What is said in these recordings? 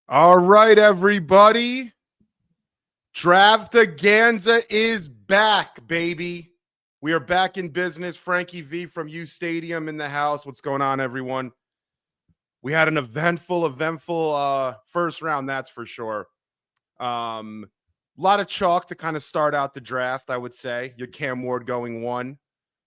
All right, everybody. Draft-A-Ganza is back, baby. We are back in business. Frankie V from uSTADIUM in the house. What's going on, everyone? We had an eventful first round, that's for sure. A lot of chalk to kind of start out the draft, I would say. You had Cam Ward going 1.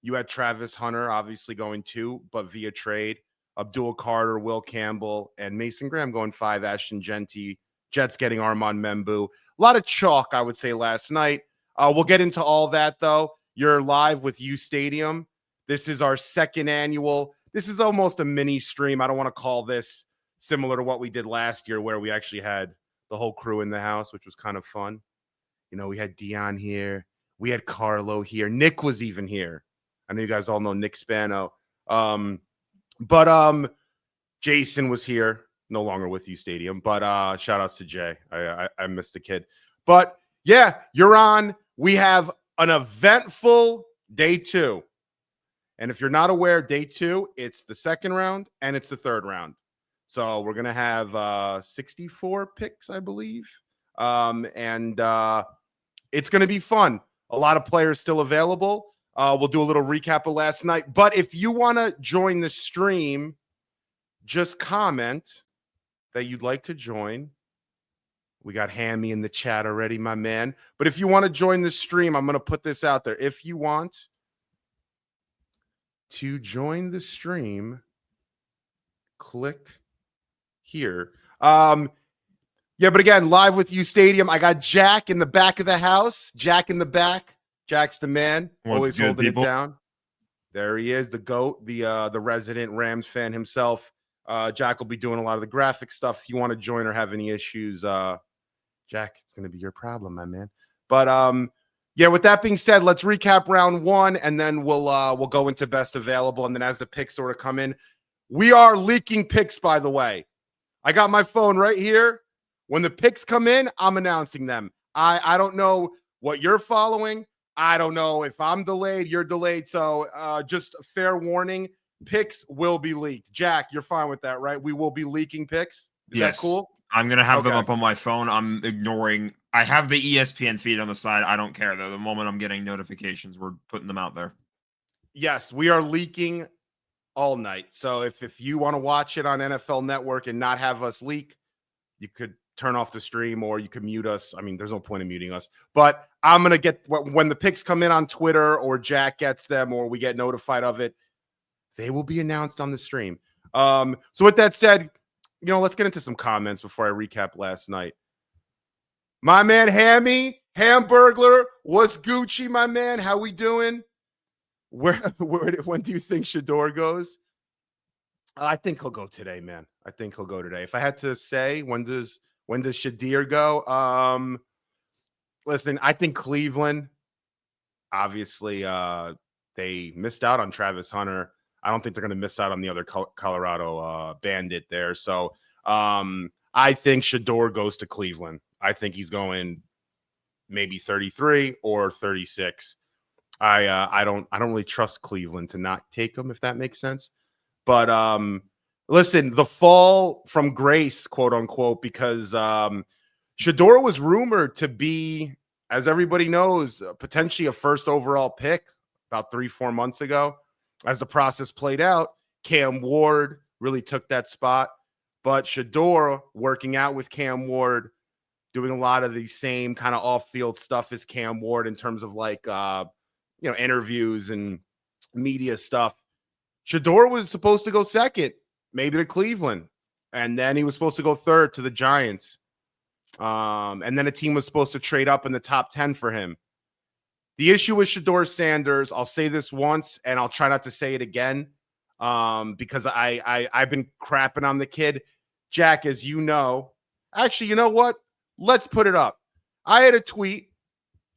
You had Travis Hunter obviously going 2, but via trade. Abdul Carter, Will Campbell, and Mason Graham going 5. Ashton Genty, Jets getting Armand Membu. A lot of chalk, I would say, last night. We'll get into all that, though. You're live with uSTADIUM. This is our second annual. This is almost a mini stream. I don't want to call this similar to what we did last year, where we actually had the whole crew in the house, which was kind of fun. You know, we had Dion here. We had Carlo here. Nick was even here. I know you guys all know Nick Spano. But Jason was here, no longer with uSTADIUM. But shout outs to Jay. I missed the kid. But yeah, you're on. We have an eventful day 2. And if you're not aware, day 2, it's the second round and it's the third round. So we're gonna have 64 picks, I believe. And it's gonna be fun. A lot of players still available. We'll do a little recap of last night. But if you want to join the stream, just comment that you'd like to join. We got Hammy in the chat already, my man. But if you want to join the stream, I'm going to put this out there. If you want to join the stream, click here. Yeah, but again, live with uSTADIUM. I got Jack in the back of the house. Jack in the back. Jack's the man. Always holding it down. There he is, the GOAT, the resident Rams fan himself. Jack will be doing a lot of the graphic stuff. If you want to join or have any issues, Jack, it's going to be your problem, my man. But yeah, with that being said, let's recap round 1, and then we'll go into best available. And then as the picks sort of come in, we are leaking picks, by the way. I got my phone right here. When the picks come in, I'm announcing them. I don't know what you're following. I don't know if I'm delayed, you're delayed. So just fair warning, picks will be leaked. Jack, you're fine with that, right? We will be leaking picks. Is that cool? I'm going to have them up on my phone. I'm ignoring. I have the ESPN feed on the side. I don't care, though. The moment I'm getting notifications, we're putting them out there. Yes, we are leaking all night. So if you want to watch it on NFL Network and not have us leak, you could turn off the stream or you can mute us. I mean, there's no point in muting us. But I'm going to get when the picks come in on Twitter or Jack gets them or we get notified of it, they will be announced on the stream. So with that said, you know, let's get into some comments before I recap last night. My man Hammy, Hamburglar, what's Gucci, my man? How we doing? When do you think Shador goes? I think he'll go today, man. I think he'll go today. If I had to say, when does Shadir go? Listen, I think Cleveland, obviously, they missed out on Travis Hunter. I don't think they're going to miss out on the other Colorado bandit there. So I think Shador goes to Cleveland. I think he's going maybe 33 or 36. I don't really trust Cleveland to not take him, if that makes sense. But listen, the fall from grace, quote unquote, because Shador was rumored to be, as everybody knows, potentially a first overall pick about 3-4 months ago. As the process played out, Cam Ward really took that spot. But Shador working out with Cam Ward, doing a lot of the same kind of off-field stuff as Cam Ward in terms of like, interviews and media stuff. Shador was supposed to go second, maybe to Cleveland. And then he was supposed to go third to the Giants. And then a team was supposed to trade up in the top 10 for him. The issue with Shador Sanders, I'll say this once, and I'll try not to say it again, because I've been crapping on the kid. Jack, as you know, actually, you know what? Let's put it up. I had a tweet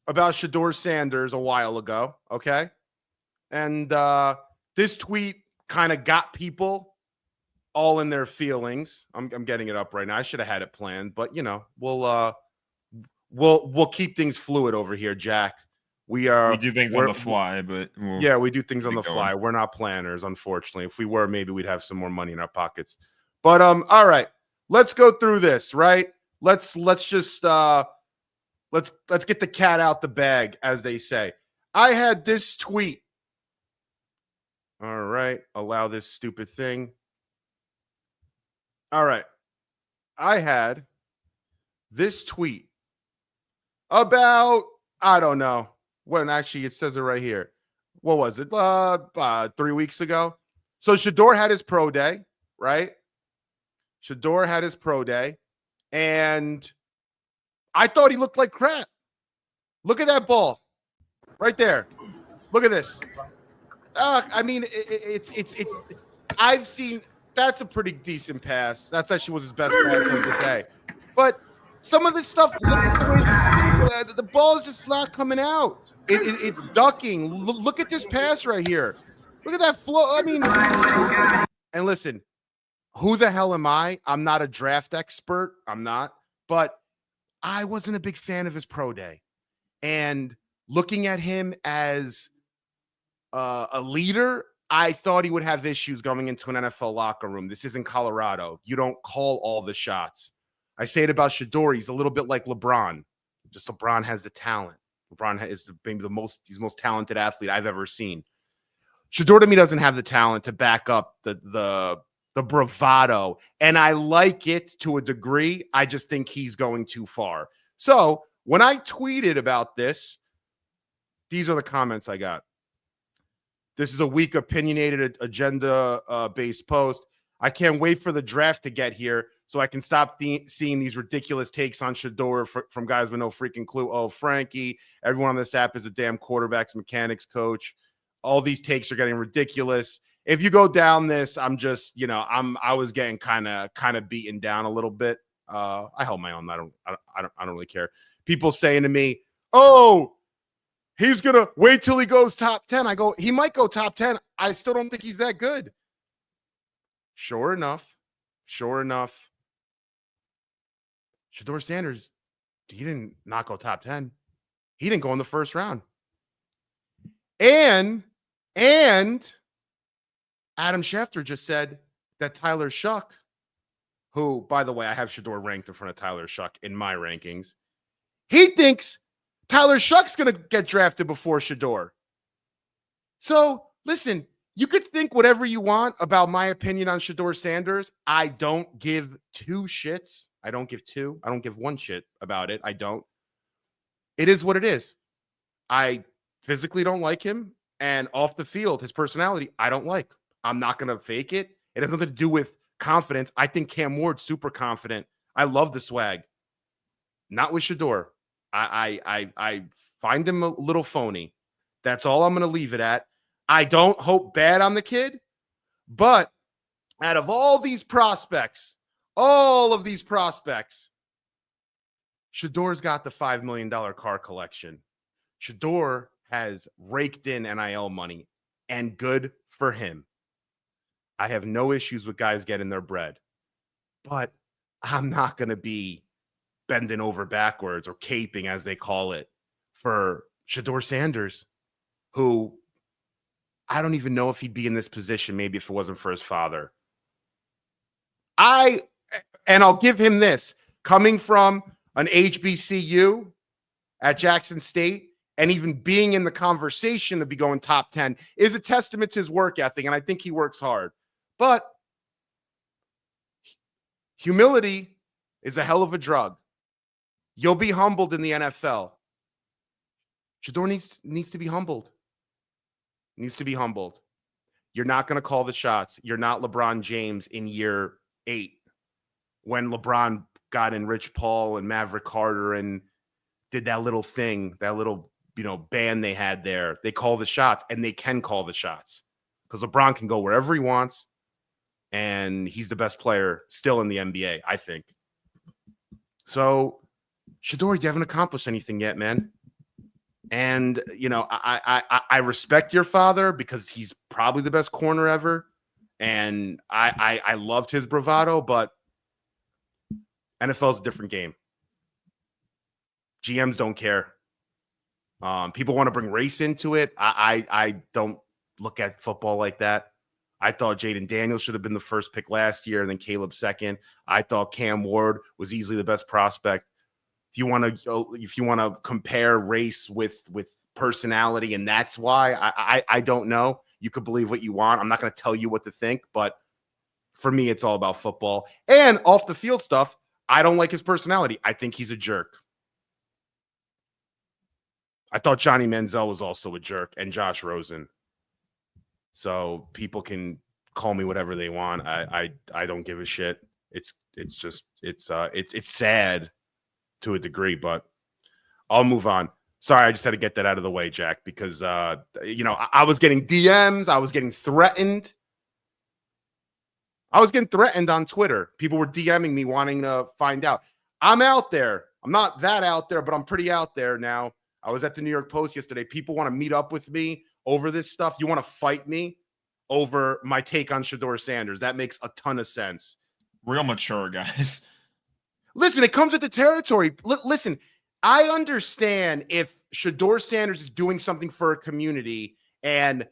about Shador Sanders a while ago, okay? And this tweet kind of got people all in their feelings. I'm getting it up right now. I should have had it planned, but you know, we'll keep things fluid over here, Jack. We do things on the fly, but we do things on the fly. We're not planners, unfortunately. If we were, maybe we'd have some more money in our pockets. But all right, let's go through this, right? Let's just let's get the cat out the bag, as they say. I had this tweet. All right, allow this stupid thing. All right. I had this tweet about, I don't know when, actually it says it right here. What was it? 3 weeks ago. So Shador had his pro day, right? Shador had his pro day, and I thought he looked like crap. Look at that ball right there. Look at this. I mean, it's I've seen, that's a pretty decent pass. That's actually was his best pass of the day. But some of this stuff, the ball is just not coming out. It's ducking. Look at this pass right here. Look at that flow. I mean, and listen, who the hell am I? I'm not a draft expert. I'm not. But I wasn't a big fan of his pro day. And looking at him as a leader, I thought he would have issues going into an NFL locker room. This isn't Colorado. You don't call all the shots. I say it about Shador. He's a little bit like LeBron. Just LeBron has the talent. LeBron is maybe he's the most talented athlete I've ever seen. Shador to me doesn't have the talent to back up the bravado. And I like it to a degree. I just think he's going too far. So when I tweeted about this, these are the comments I got. This is a weak, opinionated, agenda-based post. I can't wait for the draft to get here so I can stop seeing these ridiculous takes on Shador from guys with no freaking clue. Oh, Frankie, everyone on this app is a damn quarterback's mechanics coach. All these takes are getting ridiculous. If you go down this, I'm just, I was getting kind of beaten down a little bit. I held my own. I don't really care. People saying to me, "Oh, he's going to wait till he goes top 10. I go, he might go top 10. I still don't think he's that good. Sure enough, Shador Sanders, he didn't not go top 10. He didn't go in the first round. And Adam Schefter just said that Tyler Shuck, who, by the way, I have Shador ranked in front of Tyler Shuck in my rankings, he thinks Tyler Shuck's going to get drafted before Shador. So, listen, you could think whatever you want about my opinion on Shador Sanders. I don't give two shits. I don't give two. I don't give one shit about it. I don't. It is what it is. I physically don't like him. And off the field, his personality, I don't like. I'm not going to fake it. It has nothing to do with confidence. I think Cam Ward's super confident. I love the swag. Not with Shador. I find him a little phony. That's all I'm going to leave it at. I don't hope bad on the kid, but out of all of these prospects, Shador's got the $5 million car collection. Shador has raked in NIL money, and good for him. I have no issues with guys getting their bread, but I'm not going to be bending over backwards or caping, as they call it, for Shador Sanders, who I don't even know if he'd be in this position maybe if it wasn't for his father. And I'll give him this, coming from an HBCU at Jackson State and even being in the conversation to be going top 10 is a testament to his work ethic, and I think he works hard. But humility is a hell of a drug. You'll be humbled in the NFL. Shador needs to be humbled. Needs to be humbled. You're not going to call the shots. You're not LeBron James in year 8 when LeBron got in Rich Paul and Maverick Carter and did that little thing, that little, band they had there. They call the shots, and they can call the shots because LeBron can go wherever he wants, and he's the best player still in the NBA, I think. So, Shador, you haven't accomplished anything yet, man. And, I respect your father because he's probably the best corner ever. And I loved his bravado, but NFL's a different game. GMs don't care. People want to bring race into it. I don't look at football like that. I thought Jaden Daniels should have been the first pick last year, and then Caleb second. I thought Cam Ward was easily the best prospect. If you want to compare race with personality, and that's why I don't know. You could believe what you want. I'm not going to tell you what to think, but for me, it's all about football and off the field stuff. I don't like his personality. I think he's a jerk. I thought Johnny Manziel was also a jerk, and Josh Rosen. So people can call me whatever they want. I don't give a shit. It's sad to a degree, but I'll move on. Sorry, I just had to get that out of the way, Jack, because I was getting DMs, I was getting threatened. I was getting threatened on Twitter. People were DMing me wanting to find out. I'm out there. I'm not that out there, but I'm pretty out there now. I was at the New York Post yesterday. People want to meet up with me over this stuff. You want to fight me over my take on Shedeur Sanders. That makes a ton of sense. Real mature, guys. Listen, it comes with the territory. Listen, I understand if Shedeur Sanders is doing something for a community and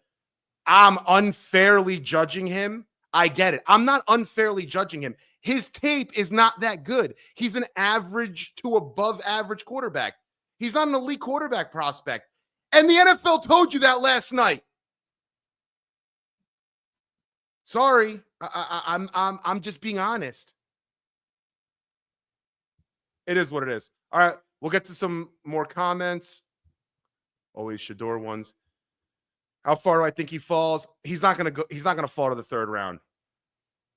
I'm unfairly judging him. I get it. I'm not unfairly judging him. His tape is not that good. He's an average to above average quarterback. He's not an elite quarterback prospect. And the NFL told you that last night. Sorry. I'm just being honest. It is what it is. All right. We'll get to some more comments. Always Shedeur ones. How far do I think he falls? He's not going to fall to the third round.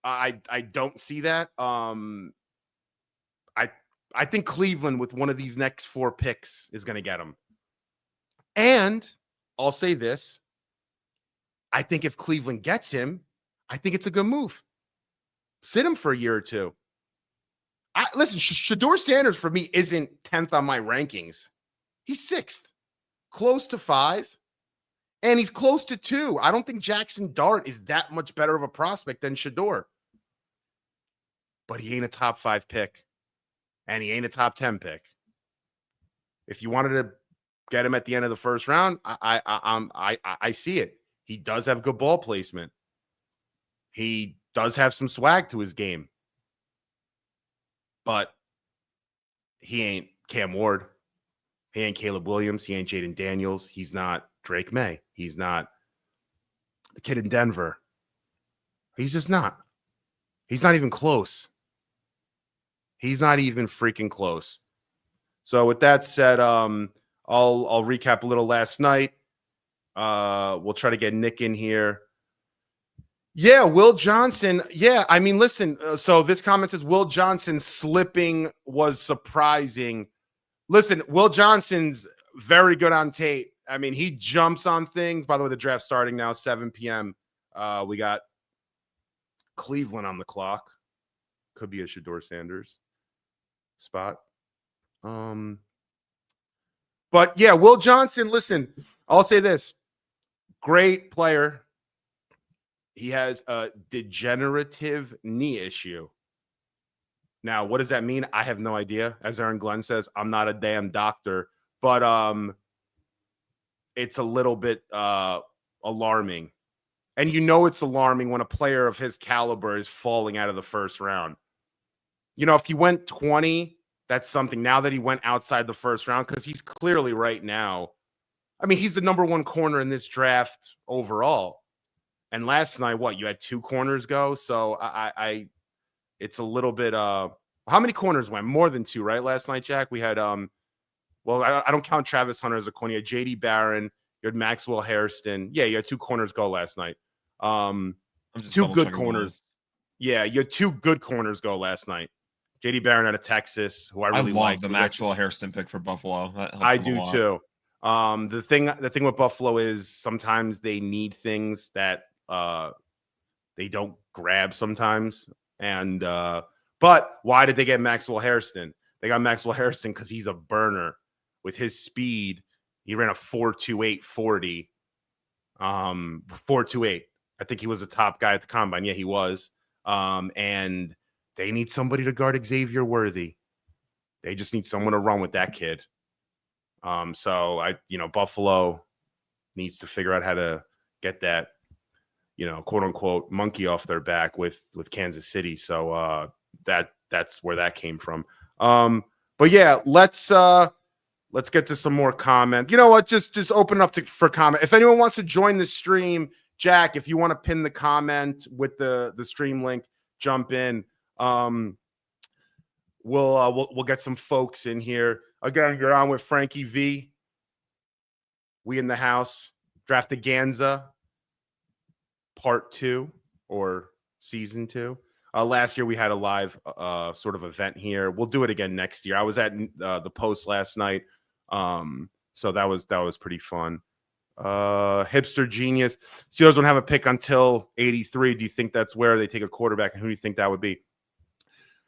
I don't see that. I think Cleveland with one of these next 4 picks is going to get him. And I'll say this. I think if Cleveland gets him, I think it's a good move. Sit him for a year or two. Listen, Shedeur Sanders for me isn't 10th on my rankings. He's 6th, close to 5, and he's close to 2. I don't think Jackson Dart is that much better of a prospect than Shedeur. But he ain't a top 5 pick, and he ain't a top 10 pick. If you wanted to get him at the end of the first round, I see it. He does have good ball placement. He does have some swag to his game. But he ain't Cam Ward. He ain't Caleb Williams. He ain't Jaden Daniels. He's not Drake May. He's not the kid in Denver. He's just not. He's not even close. He's not even freaking close. So with that said, I'll recap a little last night. We'll try to get Nick in here. Yeah, Will Johnson. Yeah, I mean, listen. So this comment says Will Johnson slipping was surprising. Listen, Will Johnson's very good on tape. I mean, he jumps on things. By the way, the draft's starting now, 7 p.m. We got Cleveland on the clock. Could be a Shedeur Sanders spot. But yeah, Will Johnson, listen, I'll say this. Great player. He has a degenerative knee issue. Now, what does that mean? I have no idea. As Aaron Glenn says, I'm not a damn doctor, but it's a little bit alarming. And you know it's alarming when a player of his caliber is falling out of the first round. You know, if he went 20, that's something. Now that he went outside the first round, because he's clearly right now, I mean, he's the number 1 corner in this draft overall. And last night, what, you had 2 corners go? So it's a little bit, how many corners went? More than 2, right? Last night, Jack, we had, well, I don't count Travis Hunter as a corner. You had J.D. Barron, you had Maxwell Hairston. Yeah, you had 2 corners go last night. 2 good corners. Yeah, you had 2 good corners go last night. J.D. Barron out of Texas, who I really like. The Maxwell Hairston pick for Buffalo. I do too. The thing with Buffalo is sometimes they need things that they don't grab sometimes. And but why did they get Maxwell Hairston? They got Maxwell Hairston because he's a burner. With his speed, he ran a 4.28 40. 4.28. I think he was a top guy at the combine. Yeah, he was. And they need somebody to guard Xavier Worthy. They just need someone to run with that kid. So Buffalo needs to figure out how to get that. quote unquote monkey off their back with Kansas City. So that's where that came from. But yeah, let's get to some more comment. You know what? Just open up for comment. If anyone wants to join the stream, Jack, if you want to pin the comment with the stream link, jump in. We'll get some folks in here. Again, you're on with Frankie V. We in the house. Draft-A-Ganza part 2 or season 2. Last year we had a live sort of event here. We'll do it again next year. I was at the Post last night. So that was pretty fun. Hipster genius. Steelers don't have a pick until 83. Do you think that's where they take a quarterback, and who do you think that would be?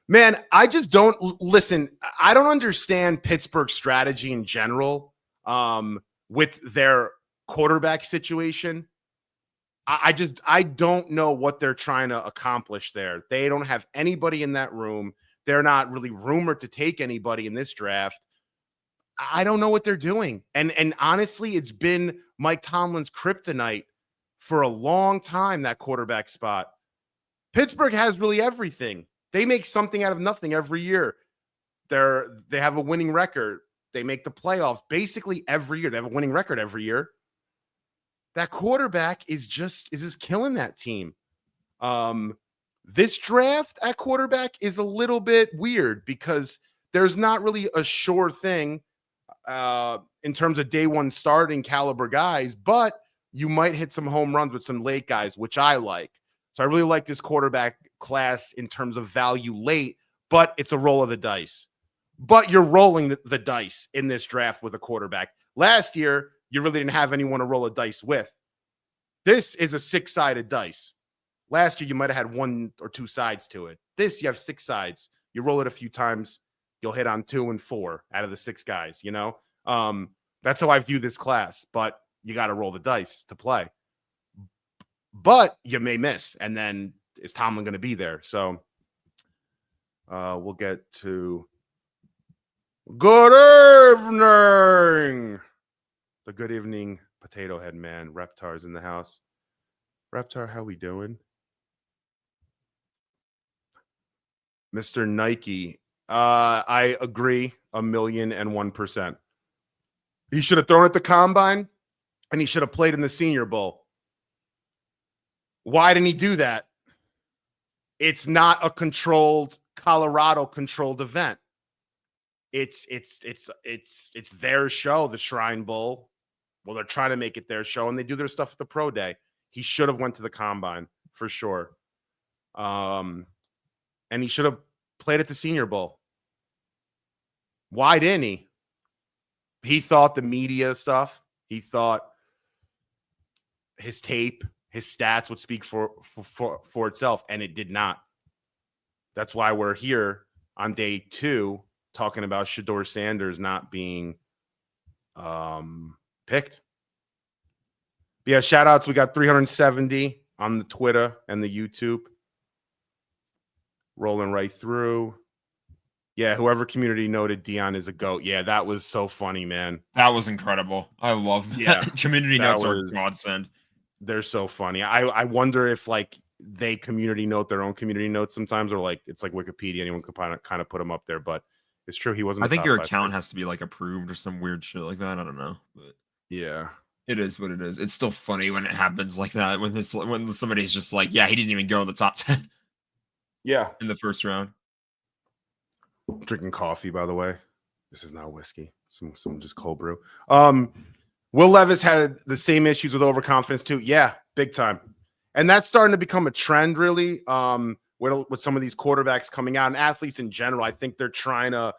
Man, I just don't listen. I don't understand Pittsburgh's strategy in general with their quarterback situation. I don't know what they're trying to accomplish there. They don't have anybody in that room. They're not really rumored to take anybody in this draft. I don't know what they're doing. And honestly, it's been Mike Tomlin's kryptonite for a long time, that quarterback spot. Pittsburgh has really everything. They make something out of nothing every year. They have a winning record. They make the playoffs basically every year. They have a winning record every year. That quarterback is just killing that team. This draft at quarterback is a little bit weird because there's not really a sure thing in terms of day one starting caliber guys, but you might hit some home runs with some late guys, which I like. So I really like this quarterback class in terms of value late, but it's a roll of the dice. But you're rolling the dice in this draft with a quarterback. Last year, you really didn't have anyone to roll a dice with. This is a 6-sided dice. Last year, you might have had 1 or 2 sides to it. This, you have 6 sides. You roll it a few times, you'll hit on 2 and 4 out of the 6 guys, That's how I view this class, but you got to roll the dice to play. But you may miss, and then is Tomlin going to be there? So we'll get to good evening. The good evening potato head man. Reptar's in the house. Reptar, how we doing? Mr. Nike. I agree 1,001,000%. He should have thrown at the combine, and he should have played in the Senior Bowl. Why didn't he do that? It's not a Colorado controlled event. It's their show, the Shrine Bowl. Well, they're trying to make it their show, and they do their stuff at the pro day. He should have went to the combine for sure. And he should have played at the Senior Bowl. Why didn't he? He thought the media stuff, he thought his tape, his stats would speak for itself, and it did not. That's why we're here on day 2 talking about Shedeur Sanders not being picked. But yeah, shout outs. We got 370 on the Twitter and the YouTube. Rolling right through. Yeah, whoever community noted Dion is a GOAT. Yeah, that was so funny, man. That was incredible. I love that. Yeah, community notes are godsend. They're so funny. I wonder if they community note their own community notes sometimes, or it's like Wikipedia. Anyone could kind of put them up there, but it's true he wasn't. I think your account has to be approved or some weird shit like that. I don't know, but yeah, it is what it is. It's still funny when it happens like that. When somebody's just like, yeah, he didn't even go in the top 10. Yeah, in the first round. Drinking coffee, by the way. This is not whiskey. Some just cold brew. Will Levis had the same issues with overconfidence too. Yeah, big time. And that's starting to become a trend, really, with some of these quarterbacks coming out and athletes in general. I think they're trying to,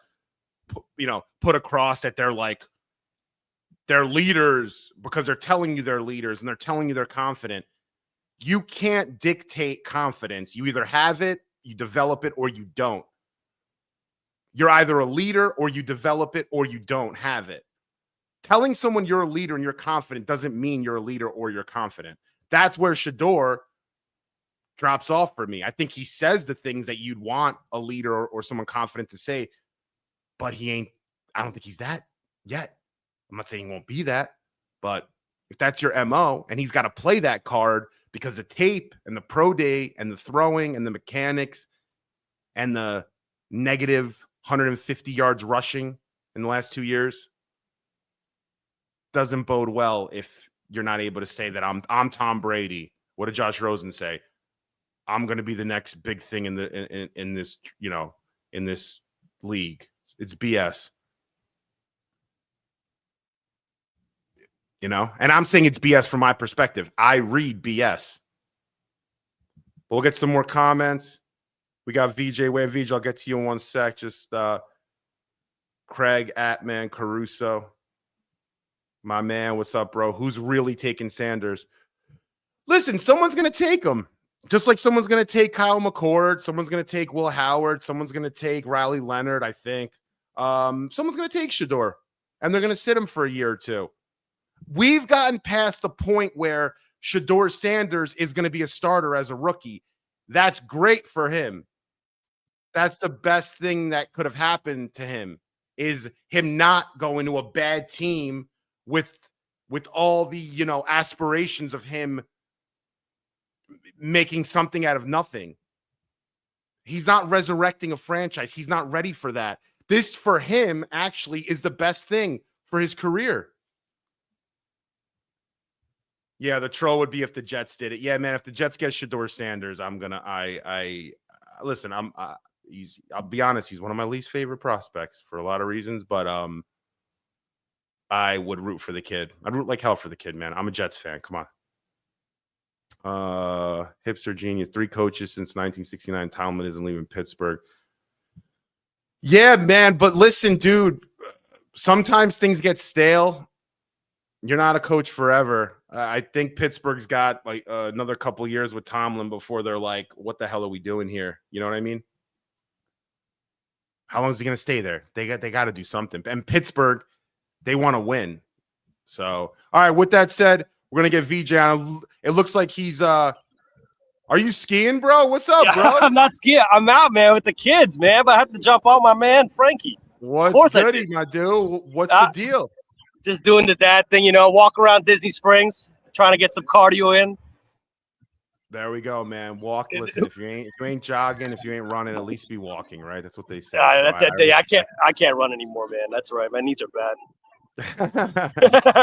put across that they're leaders because they're telling you they're leaders and they're telling you they're confident. You can't dictate confidence. You either have it, you develop it, or you don't. You're either a leader or you develop it or you don't have it. Telling someone you're a leader and you're confident doesn't mean you're a leader or you're confident. That's where Shedeur drops off for me. I think he says the things that you'd want a leader or someone confident to say, but he ain't. I don't think he's that yet. I'm not saying he won't be that, but if that's your MO and he's got to play that card because the tape and the pro day and the throwing and the mechanics and the negative 150 yards rushing in the last 2 years doesn't bode well if you're not able to say that I'm Tom Brady. What did Josh Rosen say? I'm going to be the next big thing in this, in this league. It's BS. And I'm saying it's BS from my perspective. I read BS. But we'll get some more comments. We got VJ. Wait, VJ, I'll get to you in 1 sec. Just Craig Atman Caruso. My man, what's up, bro? Who's really taking Sanders? Listen, someone's going to take him. Just like someone's going to take Kyle McCord. Someone's going to take Will Howard. Someone's going to take Riley Leonard, I think. Someone's going to take Shador. And they're going to sit him for a year or two. We've gotten past the point where Shador Sanders is going to be a starter as a rookie. That's great for him. That's the best thing that could have happened to him, is him not going to a bad team with all the, aspirations of him making something out of nothing. He's not resurrecting a franchise. He's not ready for that. This, for him, actually is the best thing for his career. Yeah, the troll would be if the Jets did it. Yeah, man, if the Jets get Shador Sanders, I'll be honest, he's one of my least favorite prospects for a lot of reasons, but I would root for the kid. I'd root like hell for the kid, man. I'm a Jets fan. Come on. Hipster genius. 3 coaches since 1969. Tomlin isn't leaving Pittsburgh. Yeah, man, but listen, dude, sometimes things get stale. You're not a coach forever. I think Pittsburgh's got like another couple years with Tomlin before they're like, what the hell are we doing here? You know what I mean? How long is he going to stay there? They got to do something. And Pittsburgh, they want to win. So, all right, with that said, we're going to get VJ on. It looks like he's are you skiing, bro? What's up, bro? I'm not skiing. I'm out, man, with the kids, man. But I have to jump on my man, Frankie. What's goody, my dude? What's the deal? Just doing the dad thing, walk around Disney Springs, trying to get some cardio in. There we go, man. Walk. Listen, if you ain't jogging, if you ain't running, at least be walking, right? That's what they say. That's it. I can't run anymore, man. That's right. My knees are bad.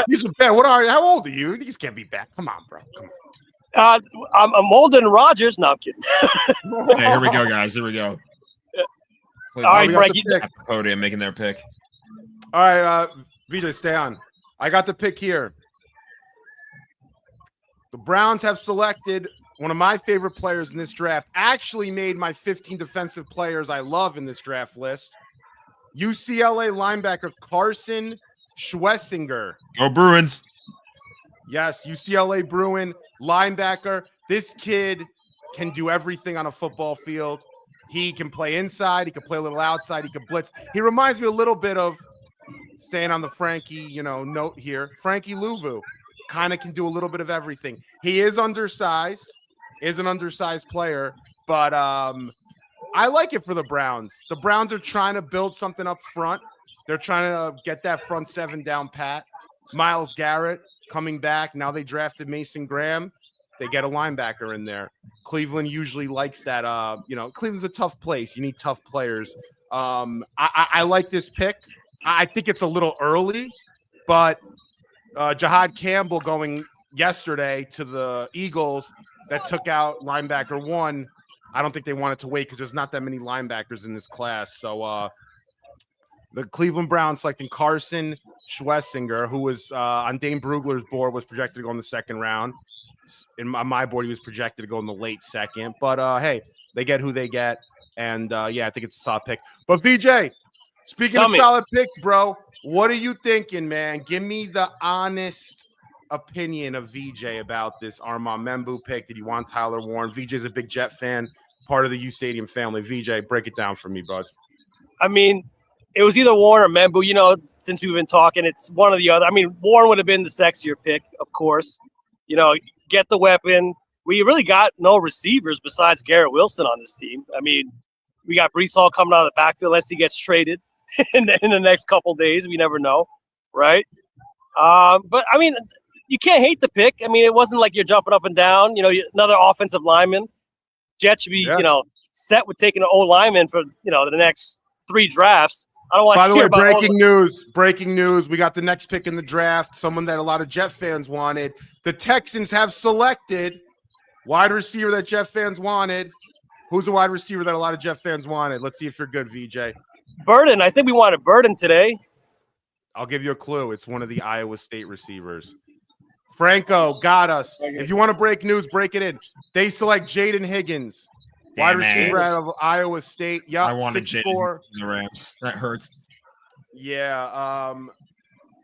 Knees are bad. How old are you? You just can't be bad. Come on, bro. Come on. I'm older than Rodgers. No, I'm kidding. Hey, here we go, guys. Here we go. All right, Frankie. At the podium making their pick. All right, Vita, stay on. I got the pick here. The Browns have selected one of my favorite players in this draft. Actually made my 15 defensive players I love in this draft list. UCLA linebacker Carson Schwessinger. Go Bruins. Yes, UCLA Bruin linebacker. This kid can do everything on a football field. He can play inside. He can play a little outside. He can blitz. He reminds me a little bit of, staying on the Frankie, note here, Frankie Louvu. Kind of can do a little bit of everything. He is undersized, is an undersized player, but I like it for the Browns. The Browns are trying to build something up front. They're trying to get that front seven down pat. Myles Garrett coming back. Now they drafted Mason Graham. They get a linebacker in there. Cleveland usually likes that. Cleveland's a tough place. You need tough players. I like this pick. I think it's a little early, but Jahad Campbell going yesterday to the Eagles that took out linebacker 1. I don't think they wanted to wait because there's not that many linebackers in this class. So the Cleveland Browns selecting Carson Schwessinger, who was on Dane Brugler's board, was projected to go in the second round. On my board, he was projected to go in the late second. But, hey, they get who they get. And, I think it's a solid pick. But, VJ, speaking of solid picks, bro, what are you thinking, man? Give me the honest opinion of VJ about this Armand Membu pick. Did you want Tyler Warren? VJ's a big Jet fan, part of the uSTADIUM family. VJ, break it down for me, bud. I mean, it was either Warren or Membu. Since we've been talking, it's one or the other. I mean, Warren would have been the sexier pick, of course. Get the weapon. We really got no receivers besides Garrett Wilson on this team. I mean, we got Breece Hall coming out of the backfield unless he gets traded in the next couple days. We never know, right? But, I mean, you can't hate the pick. I mean, it wasn't like you're jumping up and down. You know, another offensive lineman. Jets should be, set with taking an old lineman for, the next 3 drafts. I don't want By to the hear way, about breaking news. We got the next pick in the draft, someone that a lot of Jet fans wanted. The Texans have selected wide receiver that Jet fans wanted. Who's a wide receiver that a lot of Jet fans wanted? Let's see if you're good, VJ. Burden. I think we wanted Burden today. I'll give you a clue. It's one of the Iowa State receivers. Franco got us. If you want to break news, break it in. They select Jaden Higgins, wide receiver out of Iowa State. Yep, I wanted Jaden in the Rams. That hurts. Yeah.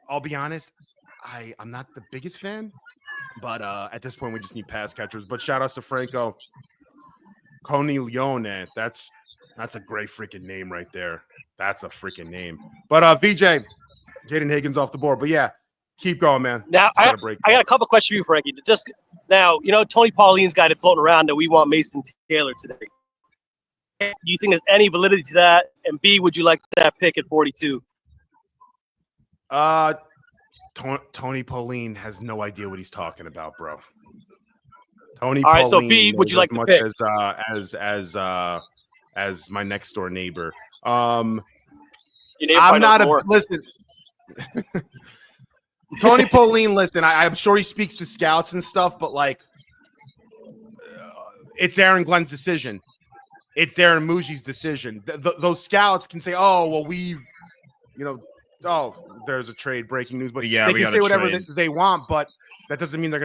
I'll be honest. I'm not the biggest fan, but at this point, we just need pass catchers. But shout outs to Franco. Coney Leone. That's a great freaking name right there. That's a freaking name. But VJ, Jaden Higgins off the board. But yeah, keep going, man. Now I got a couple questions for you, Frankie. Just now, Tony Pauline's got it floating around that we want Mason Taylor today. Do you think there's any validity to that? And B, would you like that pick at 42? Tony Pauline has no idea what he's talking about, bro. Tony All right, Pauline so B, would you like the pick? As my next door neighbor. I'm not listen. Tony Pauline, listen, I'm sure he speaks to scouts and stuff, but it's Aaron Glenn's decision. It's Darren Muji's decision. Those scouts can say, "Oh, well, there's a trade, breaking news," but they can say whatever they want, but that doesn't mean they're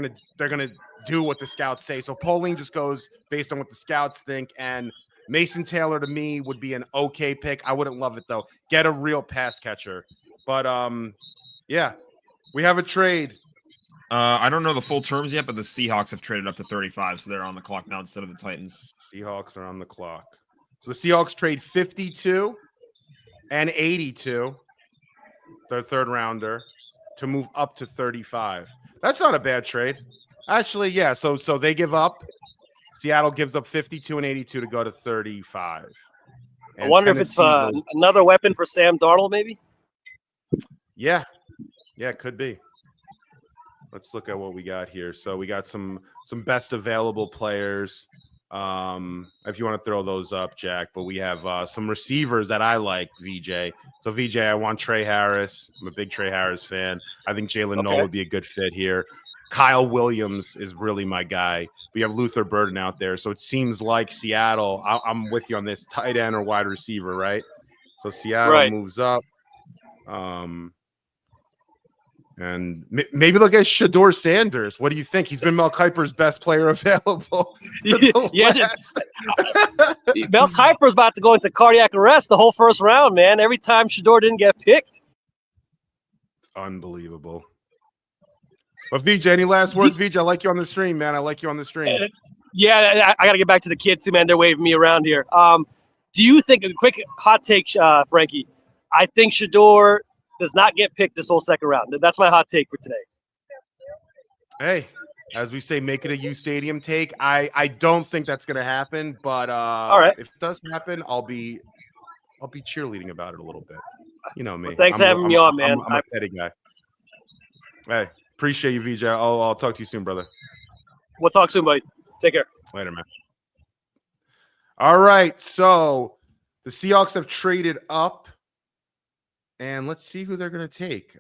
gonna do what the scouts say. So Pauline just goes based on what the scouts think, and Mason Taylor to me would be an okay pick. I wouldn't love it though. Get a real pass catcher, but yeah, we have a trade. I don't know the full terms yet, but the Seahawks have traded up to 35, so they're on the clock now instead of the Titans. Seahawks are on the clock. So the Seahawks trade 52 and 82, their third rounder, to move up to 35. That's not a bad trade. Actually, yeah. So they give up. Seattle gives up 52 and 82 to go to 35. And I wonder if it's another weapon for Sam Darnold, maybe? Yeah, it could be. Let's look at what we got here. So we got some best available players. If you want to throw those up, Jack. But we have some receivers that I like, VJ. So VJ, I want Trey Harris. I'm a big Trey Harris fan. I think Jalen Noel would be a good fit here. Kyle Williams is really my guy. We have Luther Burden out there. So it seems like Seattle, I'm with you on this, tight end or wide receiver, right? So Seattle moves up. And maybe look at Shador Sanders. What do you think? He's been Mel Kiper's best player available. Mel Kiper's about to go into cardiac arrest the whole first round, man. Every time Shador didn't get picked. Unbelievable. But VJ, any last words? VJ, I like you on the stream, man. I like you on the stream. Yeah, I got to get back to the kids too, man. They're waving me around here. Do you think, a quick hot take, Frankie, I think Shador does not get picked this whole second round. That's my hot take for today. Hey, as we say, make it a uSTADIUM take. I don't think that's going to happen, but all right. If it does happen, I'll be cheerleading about it a little bit. You know me. Well, thanks for having me on, man. I'm a petty guy. Hey, appreciate you, VJ. I'll talk to you soon, brother. We'll talk soon, buddy. Take care. Later, man. All right, so the Seahawks have traded up. And let's see who they're going to take.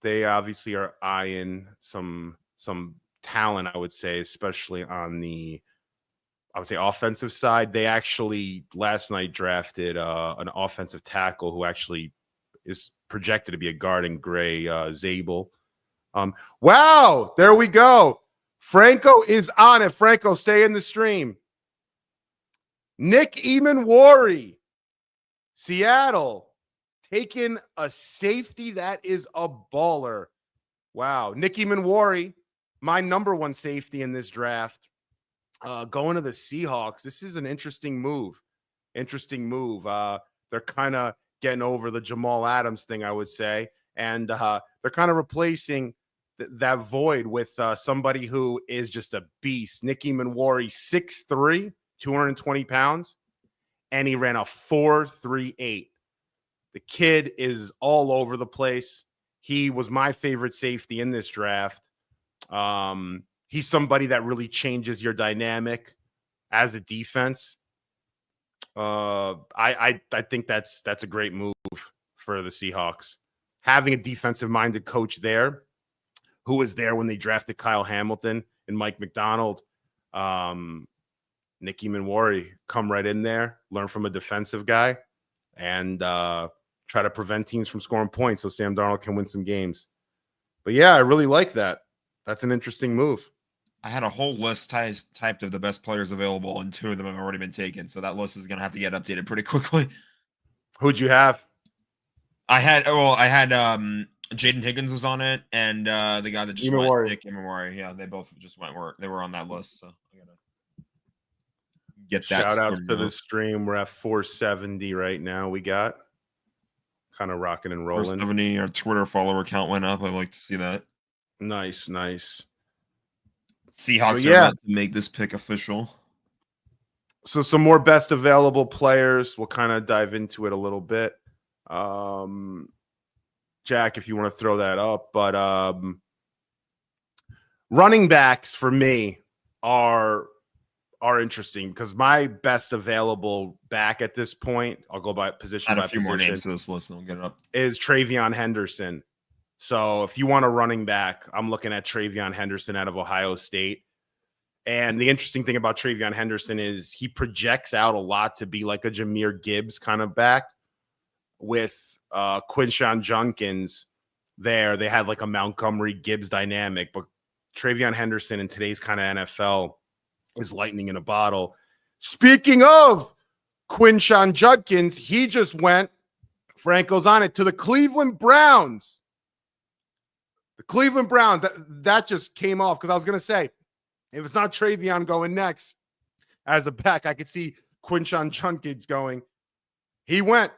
They obviously are eyeing some talent, I would say, especially on the, offensive side. They actually last night drafted an offensive tackle who actually is projected to be a guard in Gray Zabel. Wow, there we go. Franco is on it. Franco, stay in the stream. Nick Emanwari, Seattle. Taking a safety that is a baller. Wow. Nicky Manwari, my number one safety in this draft. Going to the Seahawks. This is an interesting move. They're kind of getting over the Jamal Adams thing, I would say. And they're kind of replacing that void with somebody who is just a beast. Nicky Manwari, 6'3", 220 pounds. And he ran a 4.38. The kid is all over the place. He was my favorite safety in this draft. He's somebody that really changes your dynamic as a defense. I think that's a great move for the Seahawks. Having a defensive-minded coach there, who was there when they drafted Kyle Hamilton and Mike McDonald, Nicky Manwari, come right in there, learn from a defensive guy, and try to prevent teams from scoring points so Sam Darnold can win some games. But yeah, I really like that. That's an interesting move. I had a whole list typed of the best players available, and 2 of them have already been taken. So that list is going to have to get updated pretty quickly. Who'd you have? I had Jaden Higgins was on it, and the guy that just went, Nick Imamori. Yeah, they both just they were on that list. So I gotta get that. Shout out to the stream. We're at 470 right now. We got kind of rocking and rolling. 470. Our Twitter follower count went up. I like to see that. Nice. Seahawks are about to make this pick official. So some more best available players. We'll kind of dive into it a little bit. Jack, if you want to throw that up. But running backs for me are interesting because my best available back at this point, I'll go by position by position. Add a few more names to this list and we'll get it up. Is TreVeyon Henderson. So if you want a running back, I'm looking at TreVeyon Henderson out of Ohio State. And the interesting thing about TreVeyon Henderson is he projects out a lot to be like a Jahmyr Gibbs kind of back. With Quinshon Judkins there, they had like a Montgomery Gibbs dynamic. But TreVeyon Henderson in today's kind of NFL is lightning in a bottle. Speaking of Quinshon Judkins, he just went, Franco's on it, to the Cleveland Browns. The Cleveland Browns, that just came off because I was going to say, if it's not TreVeyon going next as a back, I could see Quinshon Judkins going. He went.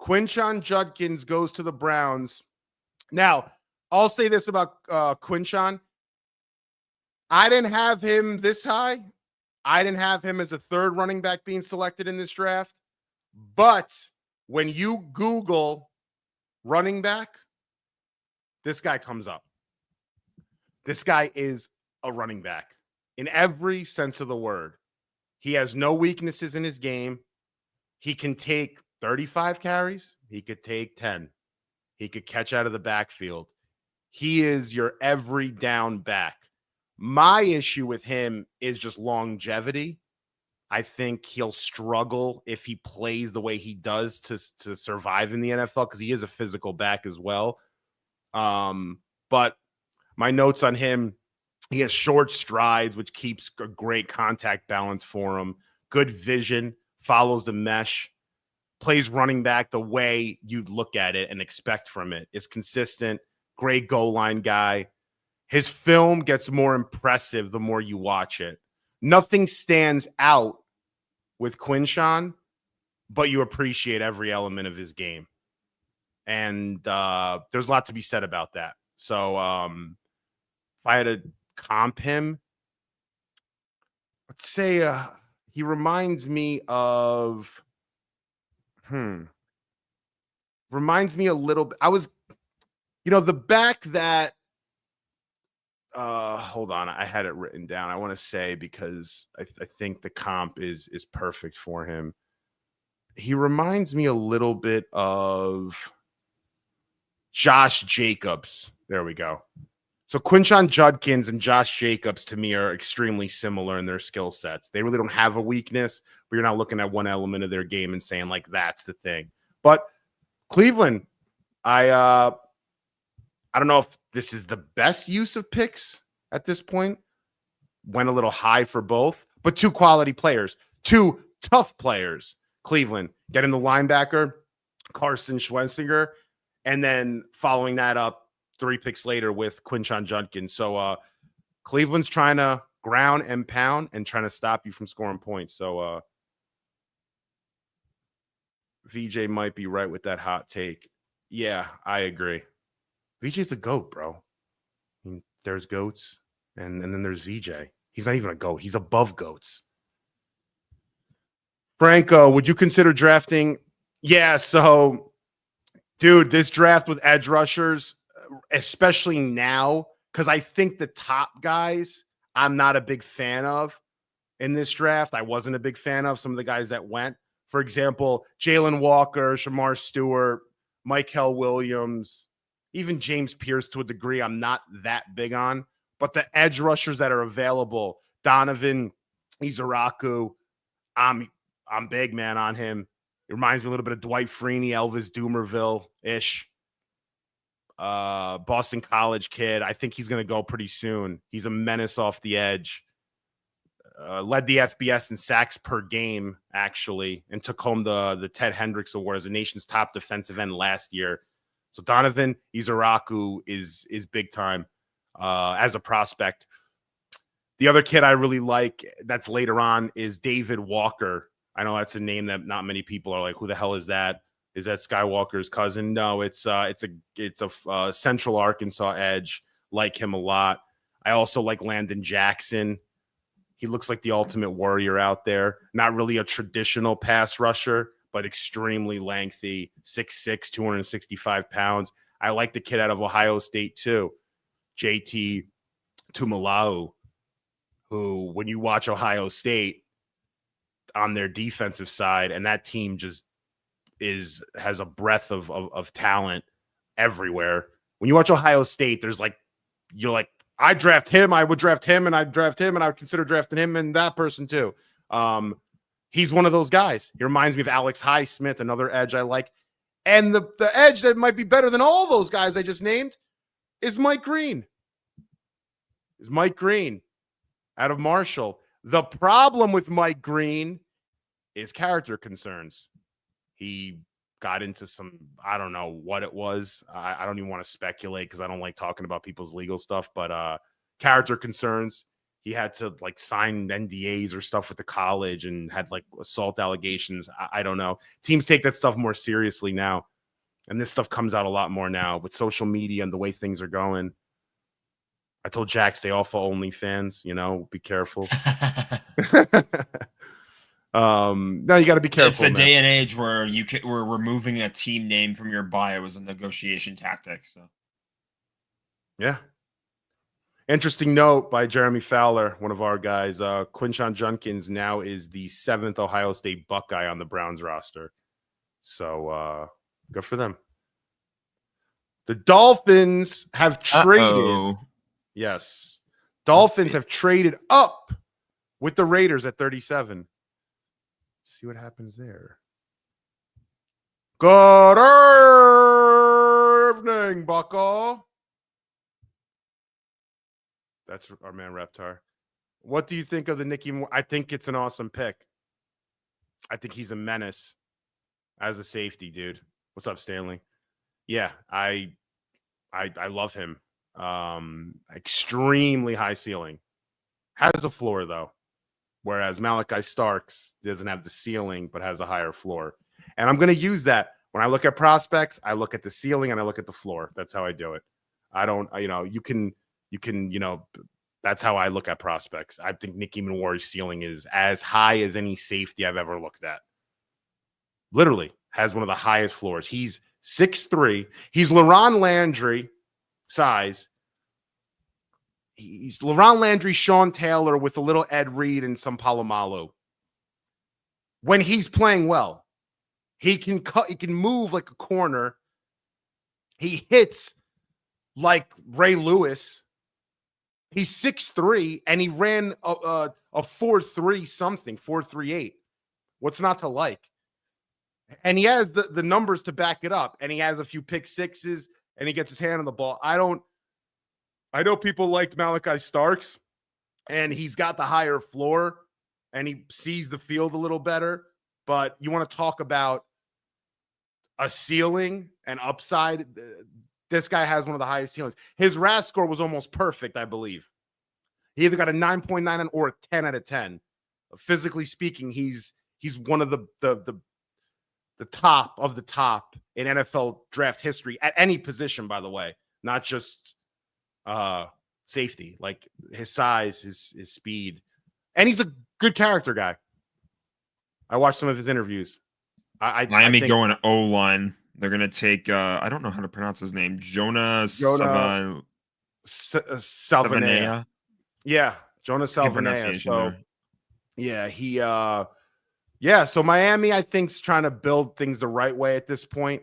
Quinshon Judkins goes to the Browns. Now, I'll say this about Quinshon. I didn't have him this high. I didn't have him as a 3rd running back being selected in this draft. But when you Google running back, this guy comes up. This guy is a running back in every sense of the word. He has no weaknesses in his game. He can take 35 carries. He could take 10. He could catch out of the backfield. He is your every down back. My issue with him is just longevity. I think he'll struggle if he plays the way he does to survive in the NFL because he is a physical back as well. But my notes on him, he has short strides, which keeps a great contact balance for him. Good vision, follows the mesh, plays running back the way you'd look at it and expect from it. Is consistent, great goal line guy. His film gets more impressive the more you watch it. Nothing stands out with Quinshon, but you appreciate every element of his game. And there's a lot to be said about that. So if I had to comp him, let's say he reminds me of reminds me a little bit. I was, the back that hold on, I had it written down. I want to say because I think the comp is perfect for him. He reminds me a little bit of Josh Jacobs. There we go. So Quinshon Judkins and Josh Jacobs to me are extremely similar in their skill sets. They really don't have a weakness, but you're not looking at one element of their game and saying like that's the thing. But Cleveland, I don't know if this is the best use of picks at this point. Went a little high for both, but 2 quality players, 2 tough players. Cleveland getting the linebacker, Carson Schwensinger, and then following that up 3 picks later with Quinshon Judkins. So Cleveland's trying to ground and pound and trying to stop you from scoring points. So VJ might be right with that hot take. Yeah, I agree. VJ's a GOAT, bro. I mean, there's GOATs, and then there's VJ. He's not even a GOAT. He's above GOATs. Franco, would you consider drafting? Yeah, so Dude, this draft with edge rushers, especially now, because I think the top guys I'm not a big fan of in this draft. I wasn't a big fan of some of the guys that went. For example, Jalen Walker, Shamar Stewart, Michael Williams, even James Pierce to a degree I'm not that big on. But the edge rushers that are available, Donovan Izaraku, I'm big, man, on him. It reminds me a little bit of Dwight Freeney, Elvis Dumervil-ish. Boston College kid. I think he's going to go pretty soon. He's a menace off the edge. Led the FBS in sacks per game, actually, and took home the Ted Hendricks Award as the nation's top defensive end last year. So Donovan Izaraku is big time as a prospect. The other kid I really like that's later on is David Walker. I know that's a name that not many people are like, who the hell is that? Is that Skywalker's cousin? No, it's a Central Arkansas edge. Like him a lot. I also like Landon Jackson. He looks like the ultimate warrior out there. Not really a traditional pass rusher, but extremely lengthy, 6'6", 265 pounds. I like the kid out of Ohio State too, JT Tumalau, who, when you watch Ohio State on their defensive side, and that team just has a breadth of talent everywhere. When you watch Ohio State, you're like, I draft him, I would draft him, and I'd draft him, and I would consider drafting him and that person too. He's one of those guys. He reminds me of Alex Highsmith, another edge I like. And the edge that might be better than all those guys I just named is Mike Green. Out of Marshall. The problem with Mike Green is character concerns. He got into some, I don't know what it was. I don't even want to speculate because I don't like talking about people's legal stuff, but character concerns. He had to sign NDAs or stuff with the college and had assault allegations. I don't know. Teams take that stuff more seriously now. And this stuff comes out a lot more now with social media and the way things are going. I told Jack, stay off of OnlyFans, be careful. No, you got to be careful. It's the day and age where we're removing a team name from your bio as a negotiation tactic. So, yeah. Interesting note by Jeremy Fowler, one of our guys. Quinshon Judkins now is the 7th Ohio State Buckeye on the Browns roster. So good for them. The Dolphins have traded. Uh-oh. Yes. Dolphins have traded up with the Raiders at 37. See what happens there. Good evening, Bucko. That's our man Reptar. What do you think of the Nicky Moore? I think it's an awesome pick. I think he's a menace as a safety, dude. What's up, Stanley? Yeah, I love him. Extremely high ceiling. Has a floor though. Whereas Malachi Starks doesn't have the ceiling, but has a higher floor. And I'm going to use that. When I look at prospects, I look at the ceiling and I look at the floor. That's how I do it. I don't, you can, that's how I look at prospects. I think Nicky Moire's ceiling is as high as any safety I've ever looked at. Literally has one of the highest floors. He's 6'3". He's LaRon Landry size. He's LaRon Landry, Sean Taylor with a little Ed Reed and some Palomalu. When he's playing well, he can move like a corner. He hits like Ray Lewis. He's 6'3", and he ran a 4.3 something, 4.38. What's not to like? And he has the numbers to back it up, and he has a few pick sixes, and he gets his hand on the ball. I know people liked Malachi Starks, and he's got the higher floor, and he sees the field a little better. But you want to talk about a ceiling and upside? This guy has one of the highest ceilings. His RAS score was almost perfect, I believe. He either got a 9.9 or a 10 out of 10. Physically speaking, he's one of the top of the top in NFL draft history at any position, by the way, not just safety. Like his size, his speed, and he's a good character guy. I watched some of his interviews. Miami going to O-line They're going to take, I don't know how to pronounce his name, Jonah Salvanea. Yeah, Jonah Salvanea. So, yeah, so Miami, I think, is trying to build things the right way at this point.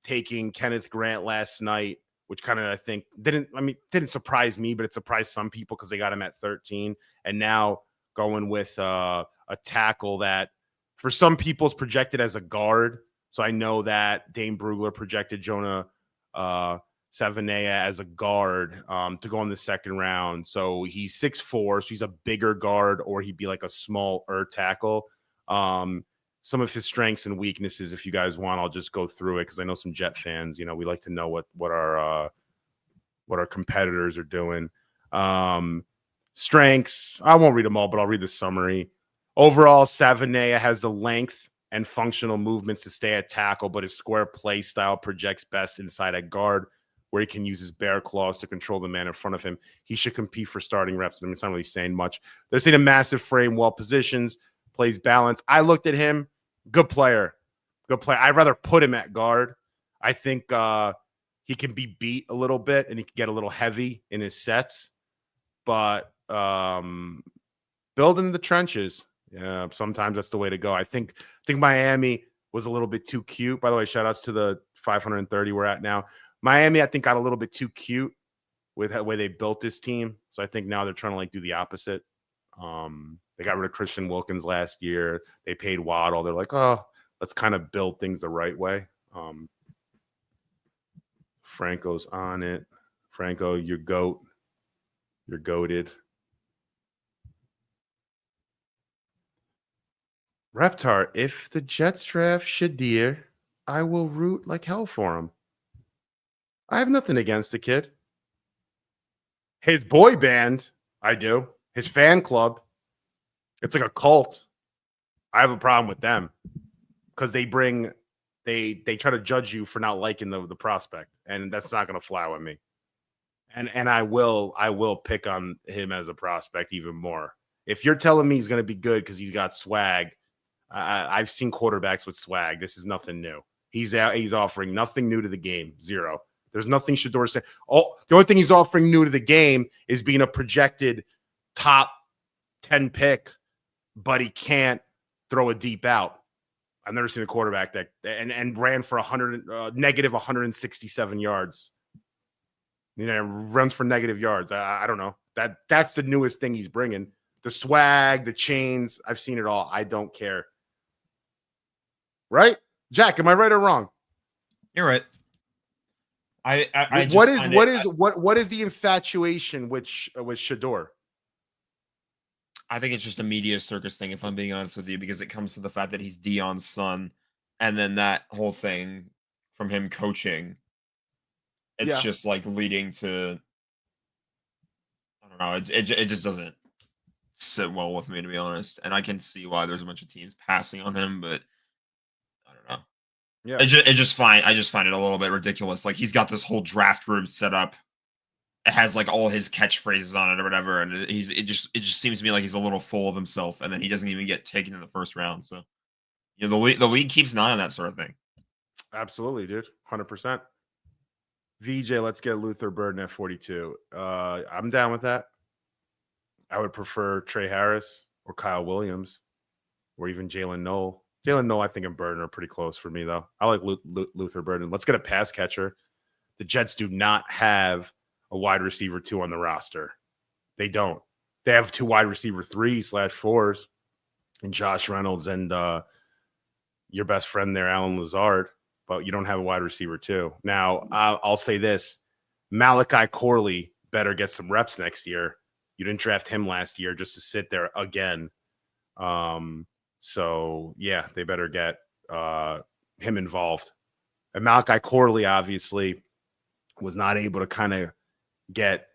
Taking Kenneth Grant last night, which kind of, I think, didn't surprise me, but it surprised some people because they got him at 13. And now going with a tackle that for some people is projected as a guard. So I know that Dane Brugler projected Jonah Savanea as a guard to go in the second round. So he's 6'4", so he's a bigger guard, or he'd be like a small tackle. Some of his strengths and weaknesses, if you guys want, I'll just go through it because I know some Jet fans, we like to know what our competitors are doing. Strengths, I won't read them all, but I'll read the summary. Overall, Savanea has the length and functional movements to stay at tackle, but his square play style projects best inside at guard, where he can use his bear claws to control the man in front of him. He should compete for starting reps. I mean, it's not really saying much. They're seeing a massive frame, well positions, plays balance. I looked at him, good player. I'd rather put him at guard. I think he can be beat a little bit and he can get a little heavy in his sets, but build in the trenches. Yeah, sometimes that's the way to go. I think Miami was a little bit too cute. By the way, shout outs to the 530 we're at now. Miami, I think, got a little bit too cute with the way they built this team. So I think now they're trying to do the opposite. They got rid of Christian Wilkins last year. They paid Waddle. They're like, oh, let's kind of build things the right way. Franco's on it. Franco, you're GOAT. You're goated. Reptar, if the Jets draft Shadir, I will root like hell for him. I have nothing against the kid. His boy band, I do. His fan club, it's like a cult. I have a problem with them because they try to judge you for not liking the prospect, and that's not going to fly with me. And I will pick on him as a prospect even more. If you're telling me he's going to be good because he's got swag, I've seen quarterbacks with swag. This is nothing new. He's offering nothing new to the game. Zero. There's nothing Shedeur said. The only thing he's offering new to the game is being a projected top 10 pick, but he can't throw a deep out. I've never seen a quarterback that and ran for negative 167 yards. Runs for negative yards. I don't know. That's the newest thing he's bringing. The swag, the chains. I've seen it all. I don't care. Right, Jack? Am I right or wrong? You're right. What is the infatuation with Shedeur? I think it's just a media circus thing, if I'm being honest with you, because it comes to the fact that he's Dion's son, and then that whole thing from him coaching. It's just like leading to, I don't know. It just doesn't sit well with me, to be honest. And I can see why there's a bunch of teams passing on him, but I don't know. Yeah, I just find it a little bit ridiculous. Like, he's got this whole draft room set up. It has like all his catchphrases on it or whatever, and it just seems to me like he's a little full of himself, and then he doesn't even get taken in the first round. So, the league keeps an eye on that sort of thing. Absolutely, dude, 100%. VJ, let's get Luther Burden at 42. I'm down with that. I would prefer Trey Harris or Kyle Williams or even Jalen Noel. Jalen Noel, I think, and Burden are pretty close for me, though. I like Luther Burden. Let's get a pass catcher. The Jets do not have a wide receiver 2 on the roster. They don't. They have 2 wide receiver 3/4s and Josh Reynolds and your best friend there, Alan Lazard. But you don't have a wide receiver 2. Now, I'll say this. Malachi Corley better get some reps next year. You didn't draft him last year just to sit there again. So, yeah, they better get him involved. And Malachi Corley, obviously, was not able to kind of get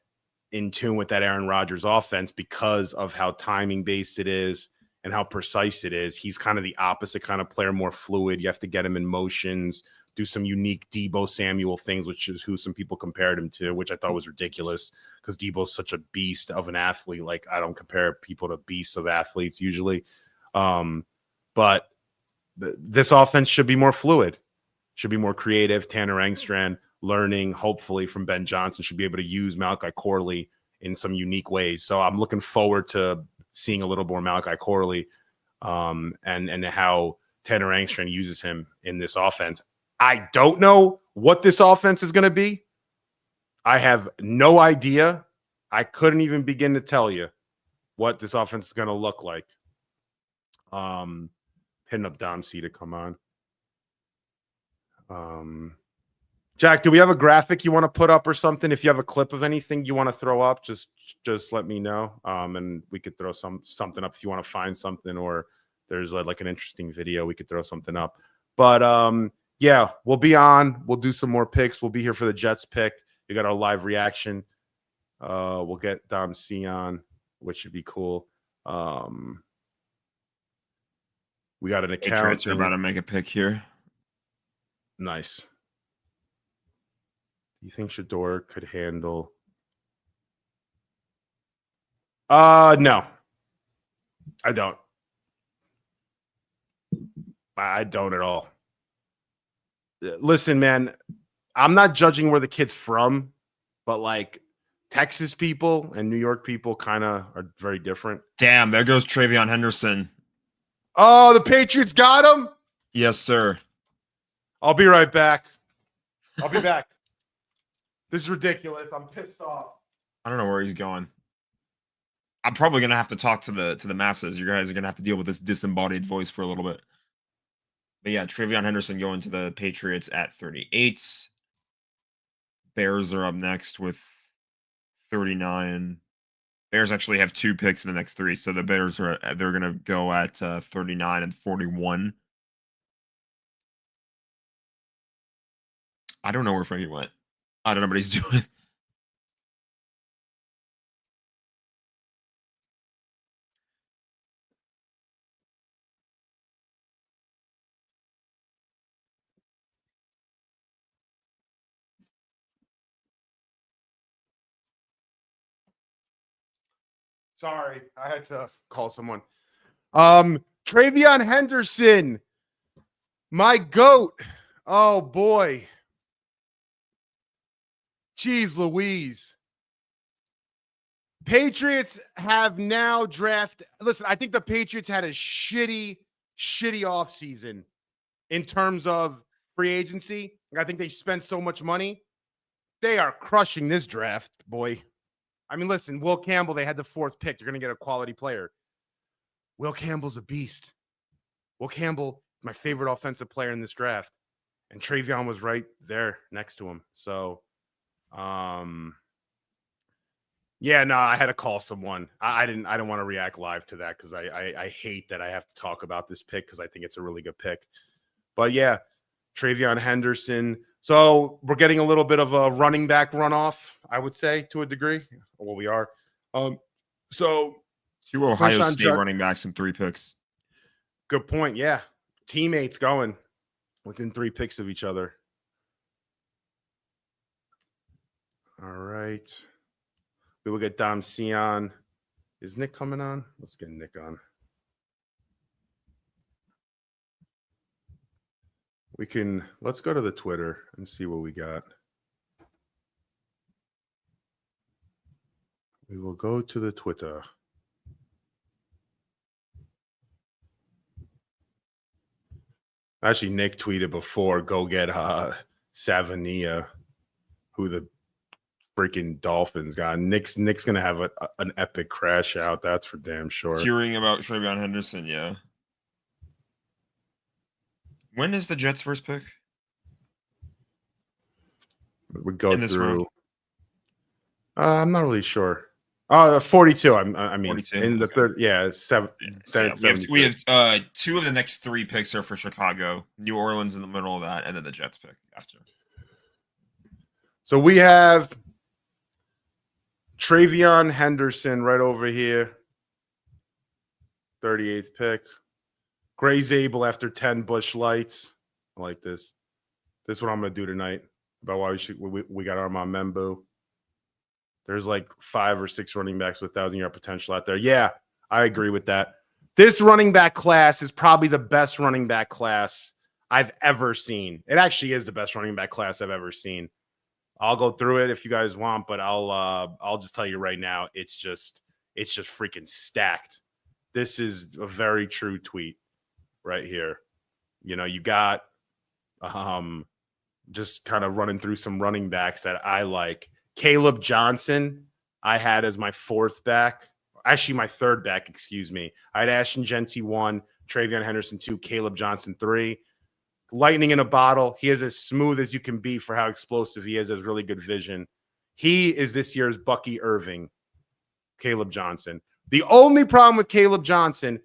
in tune with that Aaron Rodgers offense because of how timing-based it is and how precise it is. He's kind of the opposite kind of player, more fluid. You have to get him in motions, do some unique Deebo Samuel things, which is who some people compared him to, which I thought was ridiculous because Deebo's such a beast of an athlete. Like, I don't compare people to beasts of athletes usually. But this offense should be more fluid. should be more creative. Tanner Engstrand learning, hopefully, from Ben Johnson, should be able to use Malachi Corley in some unique ways. So I'm looking forward to seeing a little more Malachi Corley and how Tanner Engstrand uses him in this offense. I don't know what this offense is going to be. I have no idea. I couldn't even begin to tell you what this offense is going to look like. Hitting up Dom C to come on. Jack, do we have a graphic you want to put up or something? If you have a clip of anything you want to throw up, just let me know. And we could throw something up if you want to find something, or there's like an interesting video, we could throw something up. But yeah, we'll be on. We'll do some more picks. We'll be here for the Jets pick. You got our live reaction. We'll get Dom C on, which should be cool. We got an account. Patriots are about to make a pick here. Nice. Do you think Shador could handle? No. I don't. I don't at all. Listen, man, I'm not judging where the kid's from, but like Texas people and New York people kind of are very different. Damn, there goes Travion Henderson. Oh, the Patriots got him? Yes, sir. I'll be right back. I'll be back. This is ridiculous. I'm pissed off. I don't know where he's going. I'm probably gonna have to talk to the masses. You guys are gonna have to deal with this disembodied voice for a little bit. But yeah, Travion Henderson going to the Patriots at 38. Bears are up next with 39. Bears actually have 2 picks in the next 3, so the Bears they're gonna go at 39 and 41. I don't know where Frankie went. I don't know what he's doing. Sorry, I had to call someone. Travion Henderson, my GOAT. Oh boy. Jeez Louise. Patriots have now drafted. Listen, I think the Patriots had a shitty offseason in terms of free agency. I think they spent so much money. They are crushing this draft, boy. I mean, listen, Will Campbell, they had the 4th pick. You're going to get a quality player. Will Campbell's a beast. Will Campbell, my favorite offensive player in this draft. And Travion was right there next to him. So, yeah, no, I had to call someone. I didn't want to react live to that because I hate that I have to talk about this pick because I think it's a really good pick. But yeah, Travion Henderson. So we're getting a little bit of a running back runoff, I would say, to a degree. Well, we are. So 2 Ohio State running backs and 3 picks. Good point. Yeah. Teammates going within 3 picks of each other. All right. We will get Dom Sion. Is Nick coming on? Let's get Nick on. Let's go to the Twitter and see what we got. We will go to the Twitter. Actually, Nick tweeted before, go get Savania, who the freaking Dolphins got. Nick's going to have an epic crash out. That's for damn sure. Hearing about Travion Henderson, yeah. When is the Jets' first pick? We go through. I'm not really sure. 42. I mean, 42. In the third, yeah, 7. Yeah, we have 2 of the next 3 picks are for Chicago, New Orleans in the middle of that, and then the Jets pick after. So we have Travion Henderson right over here, 38th pick. Gray Zabel after 10 Bush Lights. I like this. This is what I'm going to do tonight about why we got Armand Membu. There's like 5 or 6 running backs with 1,000-yard potential out there. Yeah, I agree with that. This running back class is probably the best running back class I've ever seen. It actually is the best running back class I've ever seen. I'll go through it if you guys want, but I'll just tell you right now, it's just freaking stacked. This is a very true tweet right here. You know, you got just kind of running through some running backs that I like. Caleb Johnson, I had as my fourth back. Actually, my third back, excuse me. I had Ashton Genty 1, Travion Henderson 2, Caleb Johnson 3. Lightning in a bottle. He is as smooth as you can be for how explosive he is. Has really good vision. He is this year's Bucky Irving, Caleb Johnson. The only problem with Caleb Johnson,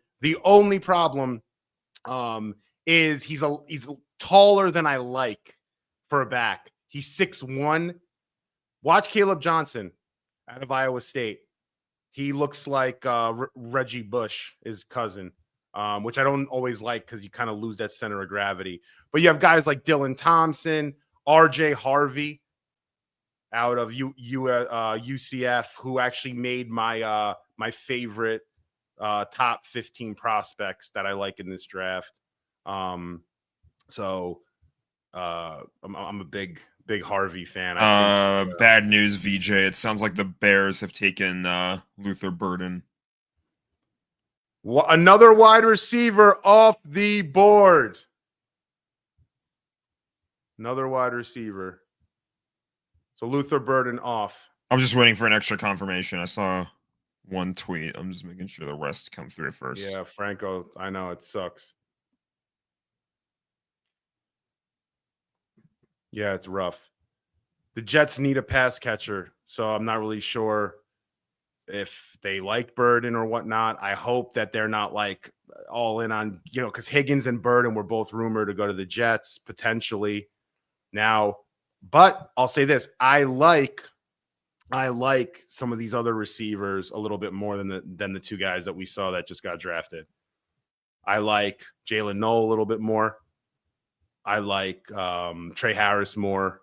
is he's taller than I like for a back. He's 6'1". Watch Caleb Johnson out of Iowa State. He looks like Reggie Bush, his cousin, which I don't always like because you kind of lose that center of gravity. But you have guys like Dylan Thompson, RJ Harvey out of UCF, who actually made my my favorite top 15 prospects that I like in this draft. So I'm a big Harvey fan. I think bad news, VJ. It sounds like the Bears have taken Luther Burden. Another wide receiver off the board. Another wide receiver. So Luther Burden off. I'm just waiting for an extra confirmation. I saw one tweet. I'm just making sure the rest come through first. Yeah, Franco, I know it sucks. Yeah, it's rough. The Jets need a pass catcher, so I'm not really sure if they like Burden or whatnot. I hope that they're not like all in on, because Higgins and Burden were both rumored to go to the Jets potentially now. But I'll say this: I like some of these other receivers a little bit more than the two guys that we saw that just got drafted. I like Jalen Noel a little bit more. I like Trey Harris more.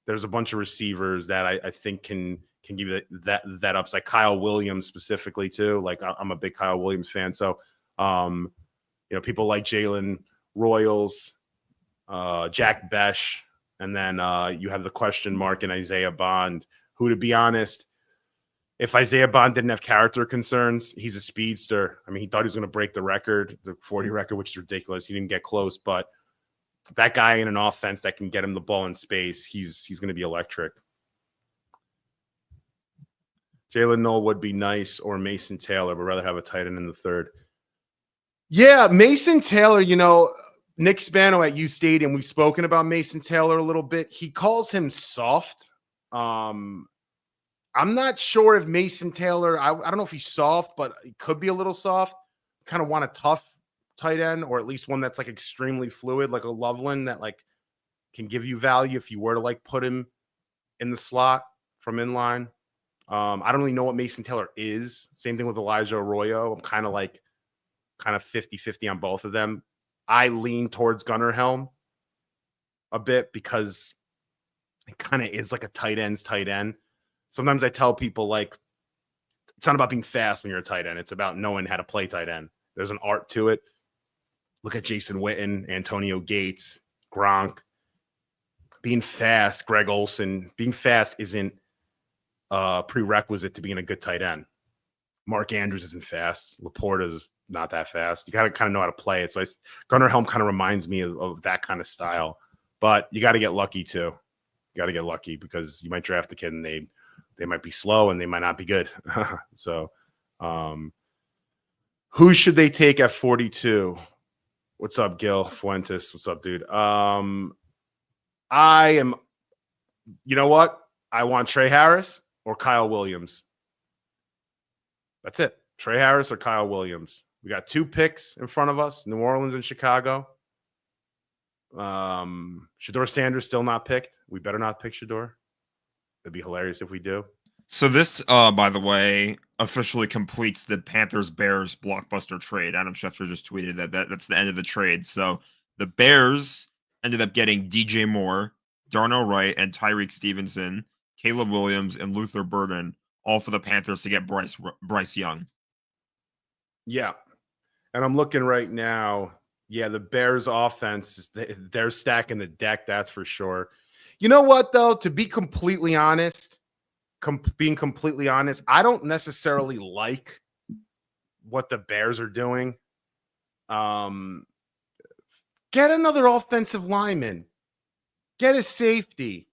There's a bunch of receivers that I think can give you that upside. Kyle Williams specifically too. Like I'm a big Kyle Williams fan. So, people like Jalen Royals, Jack Besh, and then you have the question mark in Isaiah Bond, who, to be honest, if Isaiah Bond didn't have character concerns, he's a speedster. I mean, he thought he was going to break the record, the 40 record, which is ridiculous. He didn't get close, but that guy in an offense that can get him the ball in space, he's going to be electric. Jalen Noel would be nice, or Mason Taylor, but rather have a tight end in the third. Yeah, Mason Taylor, Nick Spano at uSTADIUM, we've spoken about Mason Taylor a little bit. He calls him soft. I'm not sure if Mason Taylor, I don't know if he's soft, but he could be a little soft. Kind of want a tough tight end, or at least one that's like extremely fluid, like a Loveland that like can give you value if you were to like put him in the slot from inline. I don't really know what Mason Taylor is. Same thing with Elijah Arroyo. I'm kind of 50-50 on both of them. I lean towards Gunnar Helm a bit because it kind of is like a tight end's tight end. Sometimes I tell people, like, it's not about being fast when you're a tight end. It's about knowing how to play tight end. There's an art to it. Look at Jason Witten, Antonio Gates, Gronk. Being fast, Greg Olsen. Being fast isn't a prerequisite to being a good tight end. Mark Andrews isn't fast. Laporta is not that fast. You got to kind of know how to play it. So Gunnar Helm kind of reminds me of that kind of style. But you got to get lucky too. You got to get lucky because you might draft the kid and they might be slow and they might not be good. So who should they take at 42? What's up, Gil Fuentes? What's up, dude? You know what? I want Trey Harris or Kyle Williams. That's it. Trey Harris or Kyle Williams. We got 2 picks in front of us, New Orleans and Chicago. Shedeur Sanders still not picked. We better not pick Shedeur. It'd be hilarious if we do. So this, by the way, officially completes the Panthers-Bears blockbuster trade. Adam Schefter just tweeted that's the end of the trade. So the Bears ended up getting DJ Moore, Darnell Wright, and Tyreek Stevenson, Caleb Williams, and Luther Burden, all for the Panthers to get Bryce Young. Yeah. And I'm looking right now. Yeah, the Bears offense, they're stacking the deck, that's for sure. You know what, though? To be completely honest, being completely honest, I don't necessarily like what the Bears are doing. Get another offensive lineman. Get a safety.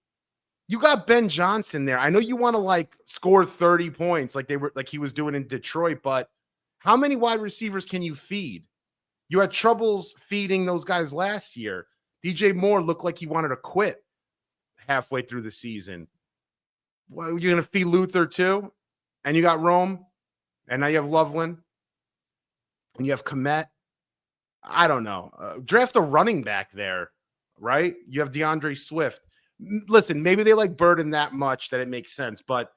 You got Ben Johnson there. I know you want to like score 30 points like he was doing in Detroit, but how many wide receivers can you feed? You had troubles feeding those guys last year. DJ Moore looked like he wanted to quit halfway through the season. Well, you're going to feed Luther too? And you got Rome, and now you have Loveland, and you have Komet. I don't know. Draft a running back there, right? You have DeAndre Swift. Listen, maybe they like Burden that much that it makes sense, but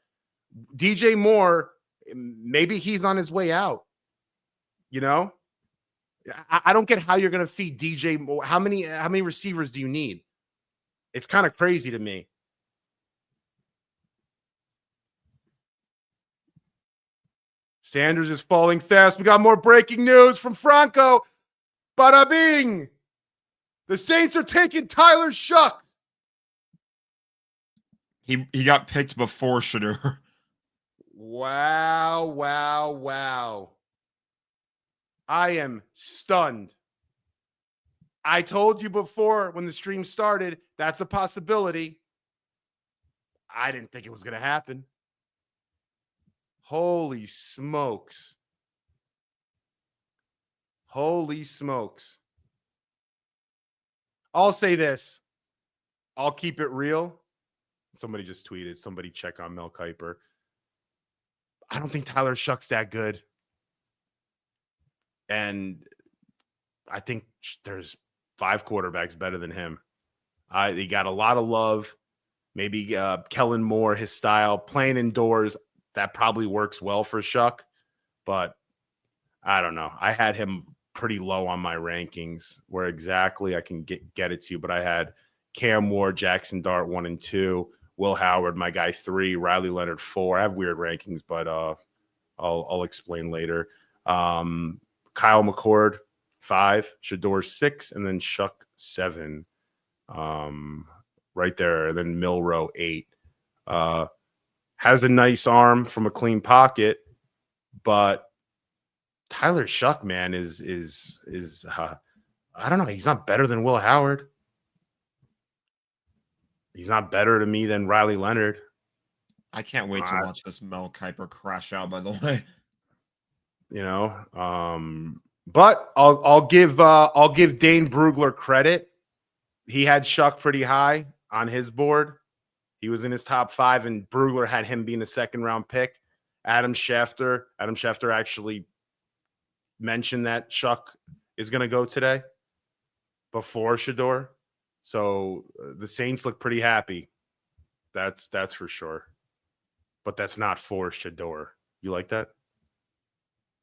DJ Moore, maybe he's on his way out. You know, I don't get how you're going to feed DJ Moore. How many receivers do you need? It's kind of crazy to me. Sanders is falling fast. We got more breaking news from Franco. Bada bing. The Saints are taking Tyler Shuck. He got picked before Shedeur. Wow. I am stunned. I told you before when the stream started, that's a possibility. I didn't think it was going to happen. Holy smokes. Holy smokes. I'll say this. I'll keep it real. Somebody just tweeted. Somebody check on Mel Kiper. I don't think Tyler Shuck's that good. And I think there's 5 quarterbacks better than him. He got a lot of love. Maybe Kellen Moore, his style, playing indoors, that probably works well for Shuck. But I don't know. I had him pretty low on my rankings. Where exactly I can get it to you, but I had Cam Ward, Jackson Dart 1 and 2, Will Howard, my guy 3, Riley Leonard 4. I have weird rankings, but I'll explain later. Kyle McCord 5, Shedeur 6, and then Shuck 7. Right there. And then Milrow 8. Has a nice arm from a clean pocket, but Tyler Shuck, man, is I don't know. He's not better than Will Howard. He's not better to me than Riley Leonard. I can't wait to watch this Mel Kiper crash out, by the way. You know, but I'll give Dane Brugler credit. He had Shuck pretty high on his board. He was in his top 5, and Brugler had him being a second-round pick. Adam Schefter actually mentioned that Shuck is going to go today before Shedeur. So the Saints look pretty happy. That's for sure. But that's not for Shedeur. You like that?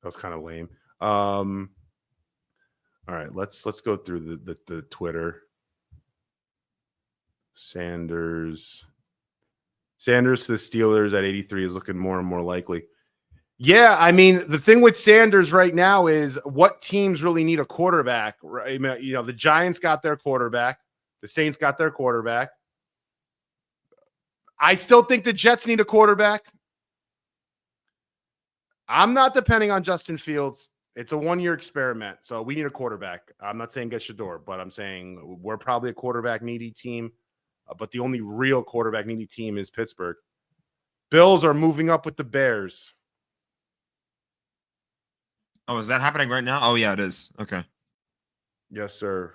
That was kind of lame. All right, let's go through the Twitter. Sanders to the Steelers at 83 is looking more and more likely. Yeah, I mean, the thing with Sanders right now is what teams really need a quarterback, right? You know, the Giants got their quarterback. The Saints got their quarterback. I still think the Jets need a quarterback. I'm not depending on Justin Fields. It's a 1-year experiment, so we need a quarterback. I'm not saying get Shedeur, but I'm saying we're probably a quarterback-needy team. But the only real quarterback-needy team is Pittsburgh. Bills are moving up with the Bears. Oh, is that happening right now? Oh, yeah, it is. Okay. Yes, sir.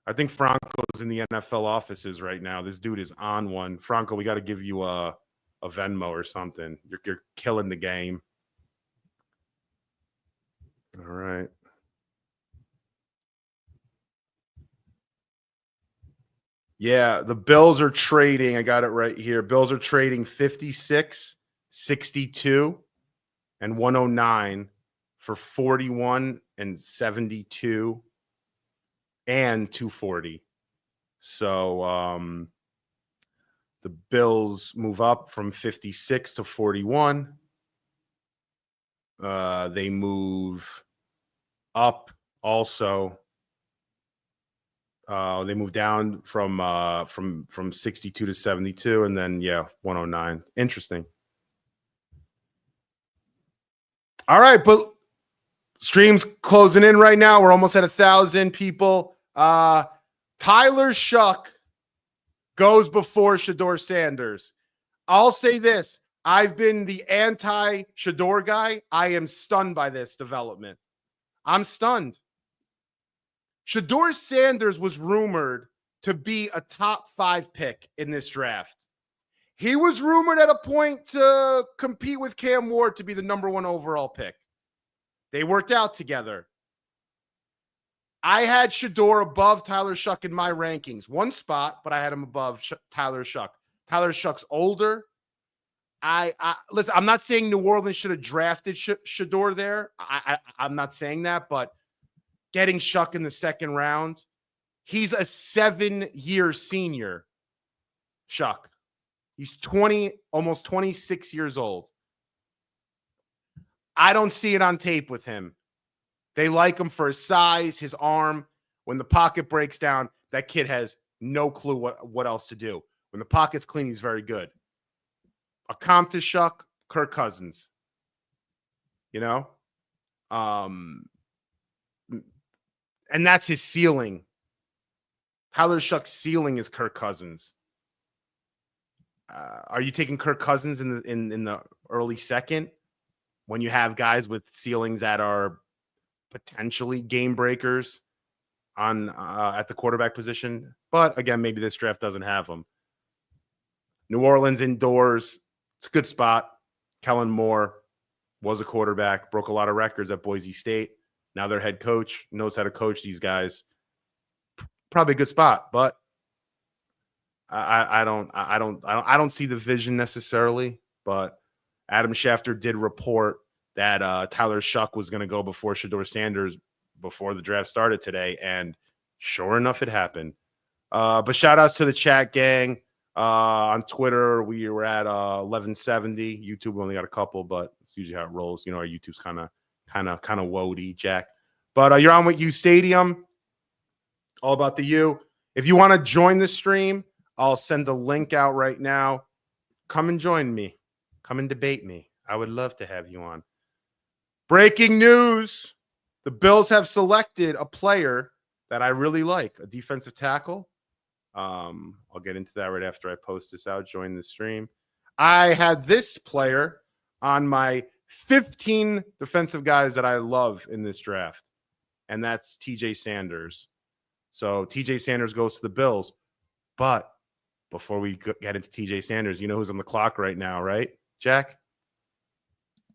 I think Franco's in the NFL offices right now. This dude is on one. Franco, we got to give you a Venmo or something. You're killing the game. All right. Yeah, the Bills are trading. I got it right here. Bills are trading 56, 62, and 109 for 41 and 72 and 240. So the Bills move up from 56 to 41. They move up also they moved down from 62 to 72, and then 109. Interesting. All right, but stream's closing in right now. We're almost at 1,000 people. Tyler Shuck goes before Shedeur Sanders. I'll say this. I've been the anti-Shedeur guy. I am stunned by this development. I'm stunned. Shedeur Sanders was rumored to be a top 5 pick in this draft. He was rumored at a point to compete with Cam Ward to be the number 1 overall pick. They worked out together. I had Shedeur above Tyler Shuck in my rankings. 1 spot, but I had him above Tyler Shuck. Tyler Shuck's older. Listen, I'm not saying New Orleans should have drafted Shedeur there. I'm not saying that, but getting Shuck in the 2nd round, he's a 7-year senior, Shuck. He's 20, almost 26 years old. I don't see it on tape with him. They like him for his size, his arm. When the pocket breaks down, that kid has no clue what else to do. When the pocket's clean, he's very good. A comp to Shuck, Kirk Cousins. You know? And that's his ceiling. Tyler Shuck's ceiling is Kirk Cousins. Are you taking Kirk Cousins in the early 2nd when you have guys with ceilings that are potentially game breakers on at the quarterback position? But again, maybe this draft doesn't have them. New Orleans indoors, it's a good spot. Kellen Moore was a quarterback, broke a lot of records at Boise State. Now their head coach knows how to coach these guys. Probably a good spot, but I don't see the vision necessarily. But Adam Schefter did report that Tyler Shuck was going to go before Shedeur Sanders before the draft started today, and sure enough, it happened. But shout outs to the chat gang. On Twitter, we were at 1170. YouTube, we only got a couple, but it's usually how it rolls. You know, our YouTube's kind of woady, Jack. But you're on with uSTADIUM. All about the U. If you want to join the stream, I'll send the link out right now. Come and join me. Come and debate me. I would love to have you on. Breaking news. The Bills have selected a player that I really like, a defensive tackle. I'll get into that right after I post this out. Join the stream. I had this player on my 15 defensive guys that I love in this draft, and that's TJ Sanders. So TJ Sanders goes to the Bills. But before we get into TJ Sanders, you know who's on the clock right now, right, Jack?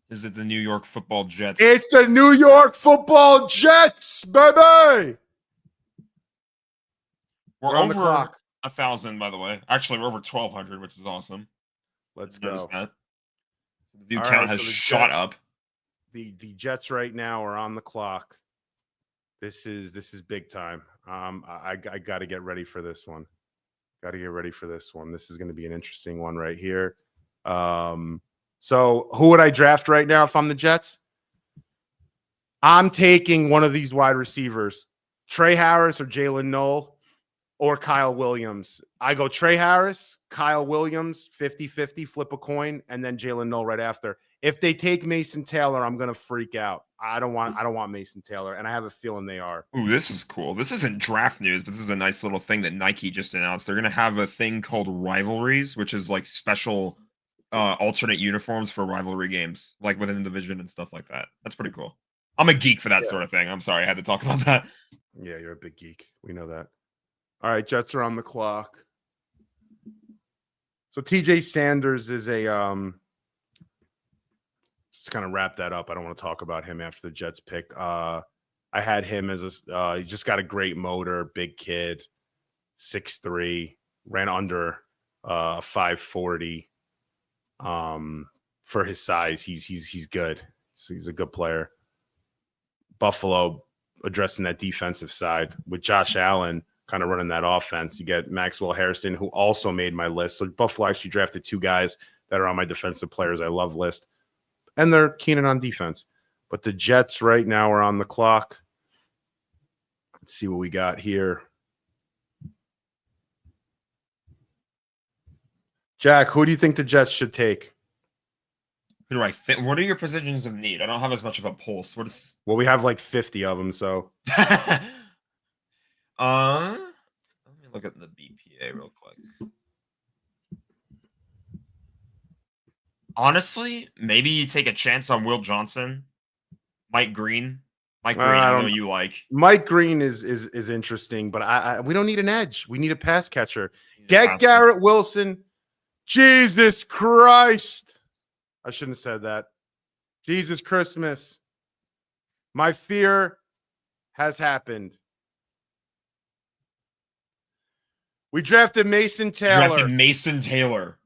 Is it the New York Football Jets? It's the New York Football Jets, baby! We're over 1,000, by the way. Actually, we're over 1,200, which is awesome. Let's go. That. The view count has shot up. The Jets right now are on the clock. This is big time. I got to get ready for this one. This is going to be an interesting one right here. So who would I draft right now if I'm the Jets? I'm taking one of these wide receivers, Trey Harris or Jalen Noel or Kyle Williams. I go Trey Harris, Kyle Williams, 50-50, flip a coin, and then Jalen Noel right after. If they take Mason Taylor, I'm going to freak out. I don't want Mason Taylor, and I have a feeling they are. Ooh, this is cool. This isn't draft news, but this is a nice little thing that Nike just announced. They're going to have a thing called Rivalries, which is like special alternate uniforms for rivalry games, like within the division and stuff like that. That's pretty cool. I'm a geek for that sort of thing. I'm sorry, I had to talk about that. Yeah, you're a big geek. We know that. All right, Jets are on the clock. So TJ Sanders is a just to kind of wrap that up. I don't want to talk about him after the Jets pick. I had him as he just got a great motor, big kid, 6'3", ran under 540. For his size, he's good. So he's a good player. Buffalo addressing that defensive side with Josh Allen kind of running that offense. You get Maxwell Hairston, who also made my list. So Buffalo actually drafted 2 guys that are on my defensive players I love list. And they're keen on defense. But the Jets right now are on the clock. Let's see what we got here. Jack, who do you think the Jets should take? Who do I fit? What are your positions of need? I don't have as much of a pulse. What is? Well, we have like 50 of them, so. Let me look at the BPA real quick. Honestly, maybe you take a chance on Will Johnson, Mike Green. Mike Green, I know you like. Mike Green is interesting, but we don't need an edge. We need a pass catcher. Get Garrett Wilson. Jesus Christ. I shouldn't have said that. Jesus Christmas. My fear has happened. We drafted Mason Taylor.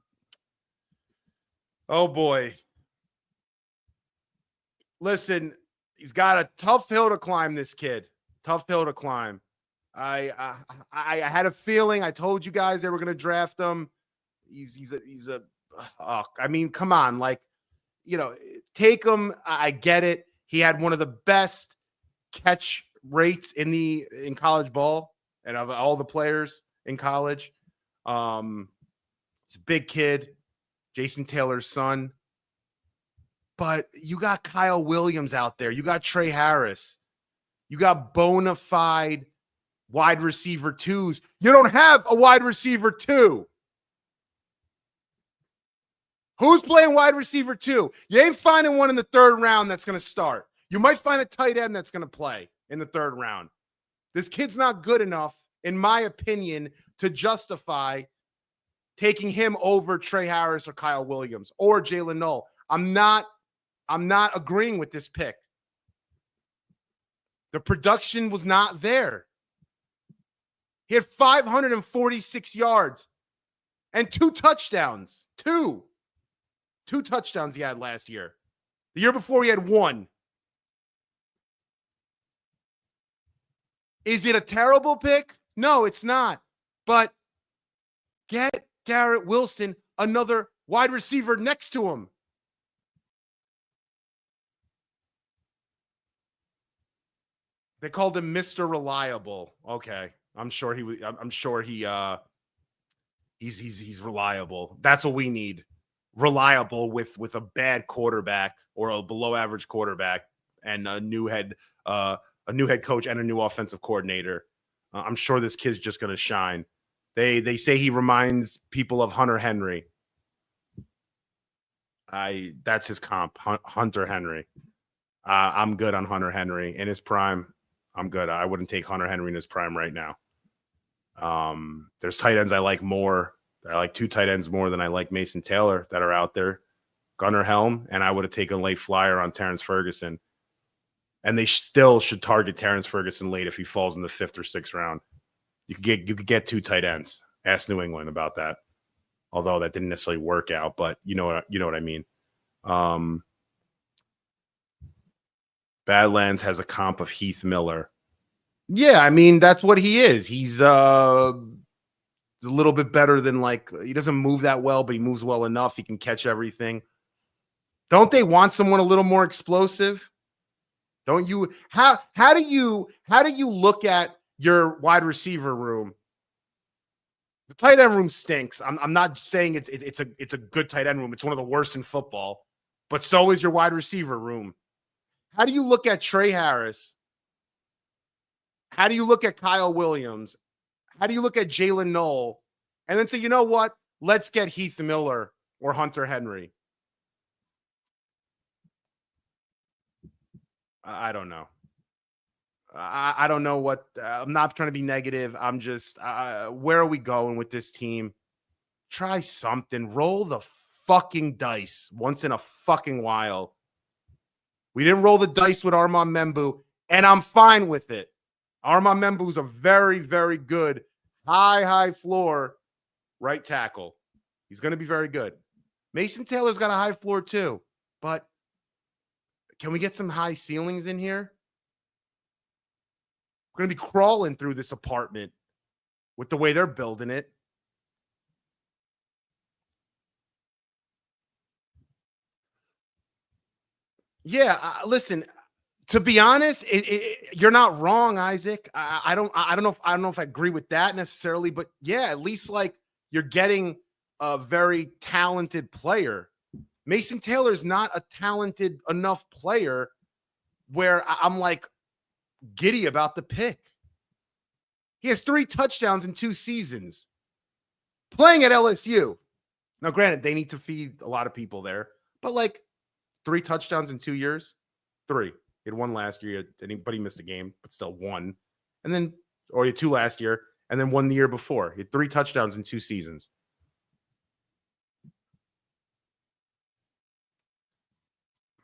Oh, boy. Listen, he's got a tough hill to climb, this kid. Tough hill to climb. I had a feeling. I told you guys they were going to draft him. I mean, come on. Like, you know, take him. I get it. He had one of the best catch rates in college ball and of all the players in college. He's a big kid. Jason Taylor's son. But you got Kyle Williams out there. You got Trey Harris. You got bona fide wide receiver twos. You don't have a wide receiver two. Who's playing wide receiver two? You ain't finding one in the third round that's going to start. You might find a tight end that's going to play in the third round. This kid's not good enough, in my opinion, to justify taking him over Trey Harris or Kyle Williams or Jalen Noel. I'm not agreeing with this pick. The production was not there. He had 546 yards and 2 touchdowns. Two touchdowns he had last year. The year before he had 1. Is it a terrible pick? No, it's not. But get Garrett Wilson, another wide receiver next to him. They called him Mr. Reliable. Okay. He's reliable. That's what we need. Reliable with a bad quarterback or a below average quarterback and a new head coach and a new offensive coordinator. I'm sure this kid's just going to shine. They say he reminds people of Hunter Henry. That's his comp, Hunter Henry. I'm good on Hunter Henry in his prime. I'm good. I wouldn't take Hunter Henry in his prime right now. There's tight ends I like more. I like 2 tight ends more than I like Mason Taylor that are out there. Gunnar Helm, and I would have taken a late flyer on Terrence Ferguson. And they still should target Terrence Ferguson late if he falls in the 5th or 6th round. You could get 2 tight ends. Ask New England about that. Although that didn't necessarily work out, but you know what I mean. Badlands has a comp of Heath Miller. Yeah, I mean, that's what he is. He's a little bit better than, like, he doesn't move that well, but he moves well enough. He can catch everything. Don't they want someone a little more explosive? Don't you? How do you look at your wide receiver room? The tight end room stinks. I'm not saying it's a good tight end room. It's one of the worst in football, but so is your wide receiver room. How do you look at Trey Harris? How do you look at Kyle Williams? How do you look at Jalen Noel? And then say, you know what? Let's get Heath Miller or Hunter Henry. I don't know. I don't know what. I'm not trying to be negative. I'm just, where are we going with this team? Try something. Roll the fucking dice once in a fucking while. We didn't roll the dice with Armand Membu, and I'm fine with it. Armand Membu is a very, very good, high floor right tackle. He's going to be very good. Mason Taylor's got a high floor too, but can we get some high ceilings in here? We're going to be crawling through this apartment with the way they're building it. Yeah, listen, To be honest, you're not wrong, Isaac. I don't know if I agree with that necessarily, but yeah, at least like you're getting a very talented player. Mason Taylor is not a talented enough player where I'm like giddy about the pick. He has 3 touchdowns in 2 seasons playing at LSU. Now, granted, they need to feed a lot of people there, but like 3 touchdowns in 2 years, 3. He had 1 last year, but he missed a game, but still 1. And then, or he had 2 last year, and then 1 the year before. He had 3 touchdowns in 2 seasons.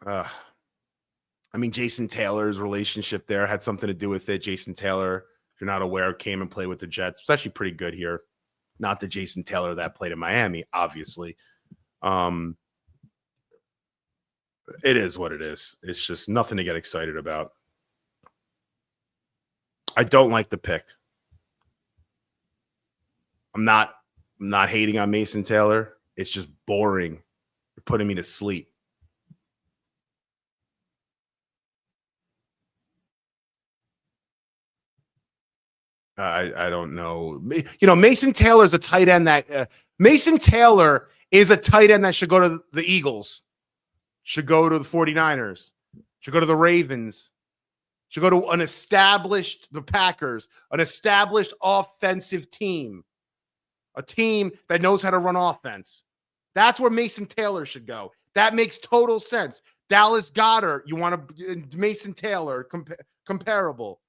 I mean, Jason Taylor's relationship there had something to do with it. Jason Taylor, if you're not aware, came and played with the Jets. It's actually pretty good here. Not the Jason Taylor that played in Miami, obviously. It is what it is. It's just nothing to get excited about. I don't like the pick. I'm not hating on Mason Taylor. It's just boring. You're putting me to sleep. I don't know. You know, Mason Taylor is a tight end that Mason Taylor is a tight end that should go to the Eagles, should go to the 49ers, should go to the Ravens, should go to the Packers, an established offensive team, a team that knows how to run offense. That's where Mason Taylor should go. That makes total sense. Dallas Goedert, you want to Mason Taylor comparable.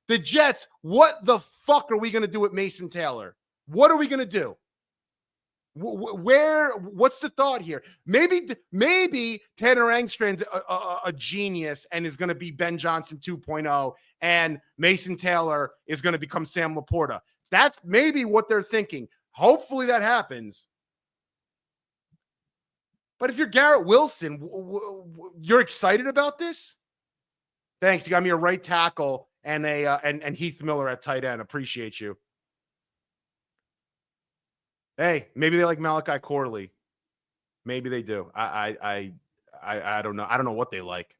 The Jets, what the fuck are we going to do with Mason Taylor? What are we going to do? What's the thought here? Maybe Tanner Engstrand's a genius and is going to be Ben Johnson 2.0, and Mason Taylor is going to become Sam Laporta. That's maybe what they're thinking. Hopefully that happens. But if you're Garrett Wilson, you're excited about this? Thanks. You got me a right tackle and and Heath Miller at tight end. Appreciate you. Hey, maybe they like Malachi Corley. Maybe they do. I don't know. I don't know what they like.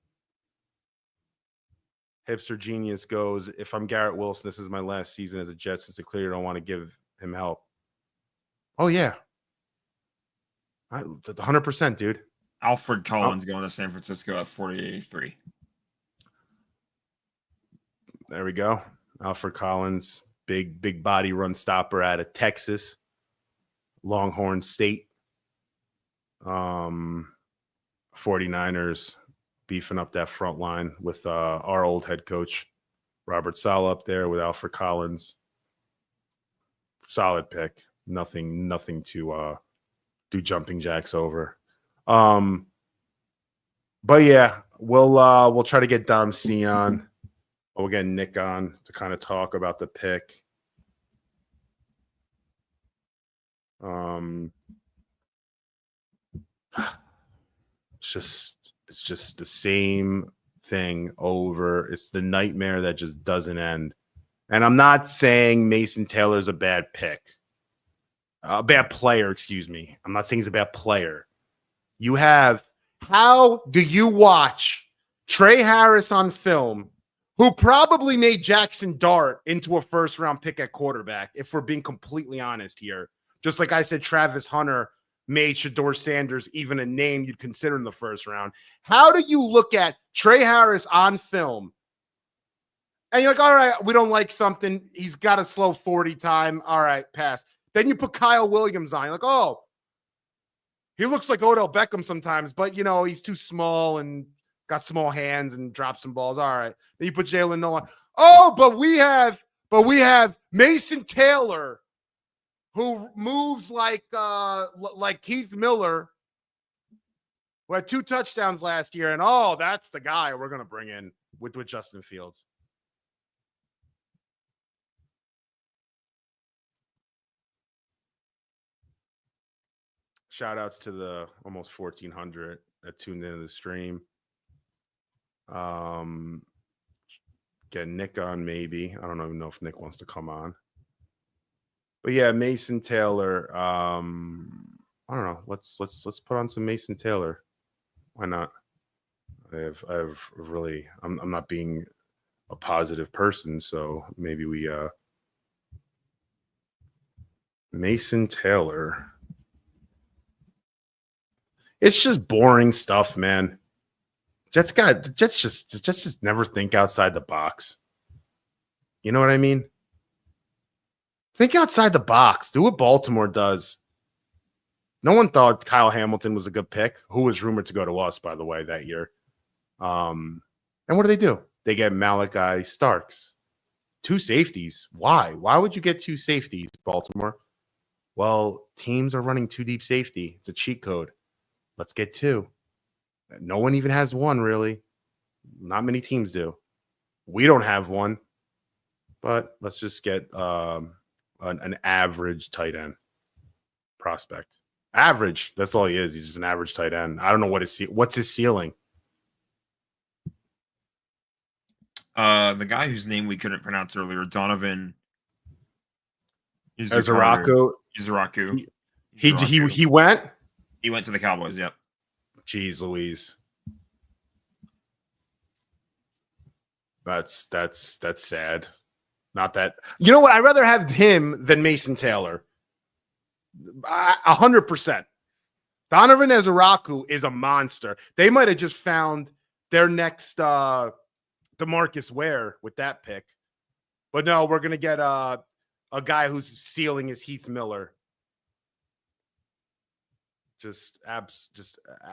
Hipster Genius goes, if I'm Garrett Wilson, this is my last season as a Jet since I clearly don't want to give him help. Oh, yeah. 100%, dude. Alfred Collins going to San Francisco at 43. There we go. Alfred Collins, big body run stopper out of Texas, Longhorn State. 49ers beefing up that front line with our old head coach, Robert Saleh, up there with Alfred Collins. Solid pick. Nothing to do jumping jacks over. But yeah, we'll try to get Dom C on. We'll get Nick on to kind of talk about the pick. It's just the same thing over. It's the nightmare that just doesn't end. And I'm not saying Mason Taylor's a bad pick. A bad player, excuse me. I'm not saying he's a bad player. How do you watch Trey Harris on film, who probably made Jackson Dart into a first-round pick at quarterback, if we're being completely honest here? Just like I said, Travis Hunter made Shedeur Sanders even a name you'd consider in the first round. How do you look at Trey Harris on film and you're like, all right, we don't like something. He's got a slow 40 time. All right, pass. Then you put Kyle Williams on. You're like, oh, he looks like Odell Beckham sometimes, but, you know, he's too small and got small hands and drops some balls. All right. Then you put Jalen Nolan. Oh, but we have Mason Taylor, who moves like Keith Miller, who had 2 touchdowns last year. And, oh, that's the guy we're going to bring in with Justin Fields. Shout outs to the almost 1,400 that tuned into the stream. Get Nick on maybe. I don't even know if Nick wants to come on. But yeah, Mason Taylor. I don't know. Let's put on some Mason Taylor. Why not? I've really, I'm not being a positive person, so maybe we Mason Taylor. It's just boring stuff, man. Jets just never think outside the box. You know what I mean? Think outside the box. Do what Baltimore does. No one thought Kyle Hamilton was a good pick, who was rumored to go to us, by the way, that year. And what do? They get Malachi Starks. 2 safeties. Why? Why would you get 2 safeties, Baltimore? Well, teams are running 2 deep safety. It's a cheat code. Let's get 2. No one even has 1, really. Not many teams do. We don't have 1. But let's just get an average tight end prospect. Average. That's all he is. He's just an average tight end. I don't know what's his ceiling. The guy whose name we couldn't pronounce earlier, Donovan Izaraku. He went? He went to the Cowboys, yep. Jeez Louise. That's sad. Not that. You know what? I'd rather have him than Mason Taylor. 100%. Donovan Izaraku is a monster. They might have just found their next DeMarcus Ware with that pick. But no, we're going to get a guy whose ceiling is Heath Miller. Just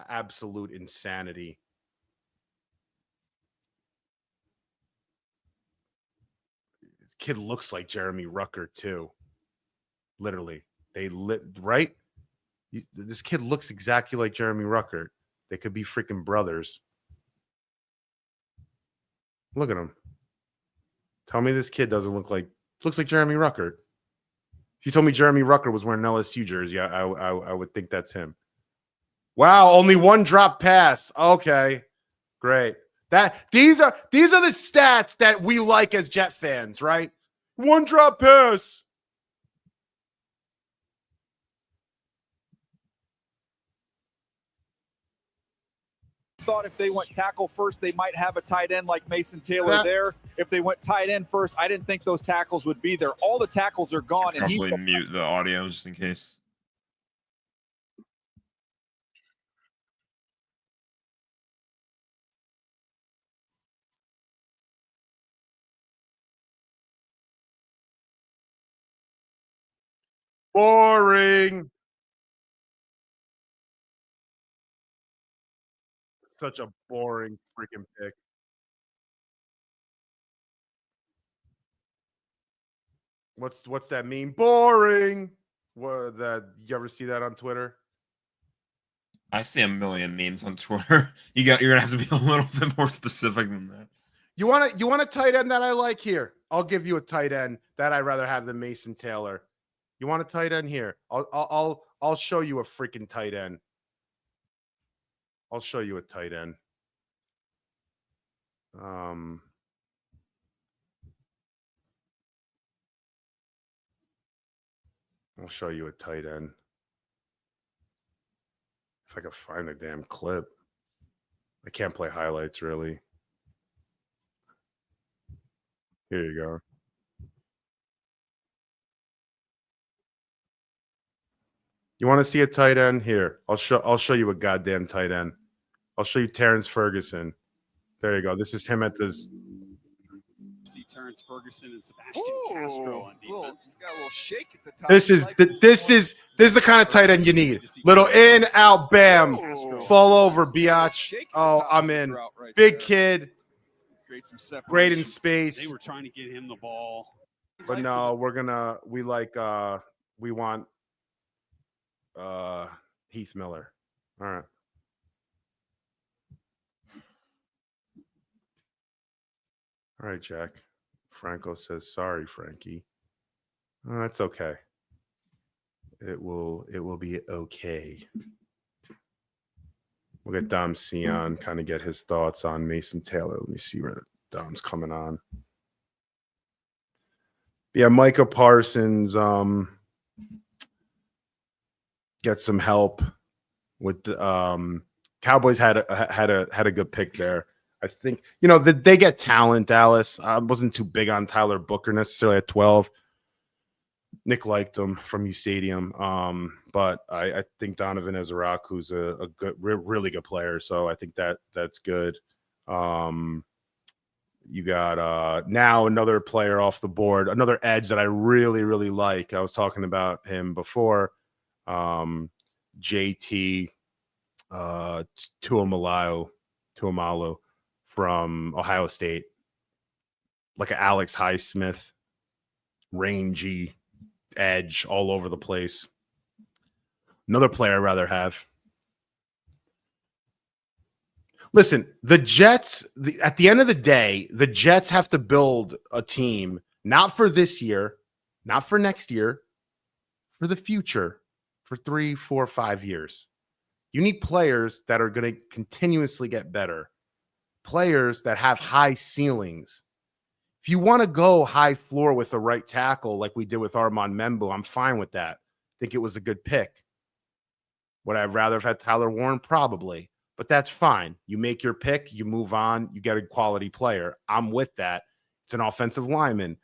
absolute insanity. Kid looks like Jeremy Rucker too. Literally. Right? This kid looks exactly like Jeremy Rucker. They could be freaking brothers. Look at him. Tell me this kid doesn't looks like Jeremy Rucker. If you told me Jeremy Rucker was wearing an LSU jersey, I would think that's him. Wow, only 1 drop pass. Okay, great. These are the stats that we like as Jet fans, right? 1 drop pass. Thought if they went tackle first, they might have a tight end like Mason Taylor there. If they went tight end first, I didn't think those tackles would be there. All the tackles are gone. And probably mute the audio just in case. Boring. Such a boring freaking pick. What's that mean? Boring. What that? You ever see that on Twitter? I see a million memes on Twitter. You're gonna have to be a little bit more specific than that. You want a tight end that I like here? I'll give you a tight end that I'd rather have than Mason Taylor. You want a tight end here? I'll show you a freaking tight end. I'll show you a tight end. I'll show you a tight end. If I could find a damn clip. I can't play highlights, really. Here you go. You want to see a tight end? Here, I'll show you a goddamn tight end. I'll show you Terrence Ferguson. There you go. This is him at this. See Terrence Ferguson and Sebastian Castro on defense. Got a little shake at the top. This is the kind of tight end you need. Little in, out, bam, fall over, biatch. Oh, I'm in. Big kid, great in space. They were trying to get him the ball, but no, we want Heath Miller. All right. All right, Jack. Franco says, sorry, Frankie. Oh, that's okay. It will be okay. We'll get Dom Sion, kind of get his thoughts on Mason Taylor. Let me see where Dom's coming on. Yeah, Micah Parsons get some help with Cowboys had a good pick there. I think, you know, they get talent, Dallas. I wasn't too big on Tyler Booker necessarily at 12. Nick liked him from uSTADIUM. But I think Donovan Ezra, who's a good, really good player. So I think that's good. You got now another player off the board, another edge that I really, really like. I was talking about him before. JT Tuamalo from Ohio State. Like an Alex Highsmith, rangy edge all over the place. Another player I'd rather have. Listen, the Jets, at the end of the day, the Jets have to build a team, not for this year, not for next year, for the future, for 3, 4, 5 years. You need players that are going to continuously get better, players that have high ceilings. If you want to go high floor with the right tackle like we did with Armand Membu, I'm fine with that. I think it was a good pick. Would I rather have had Tyler Warren? Probably. But that's fine. You make your pick, you move on, you get a quality player. I'm with that. It's an offensive lineman.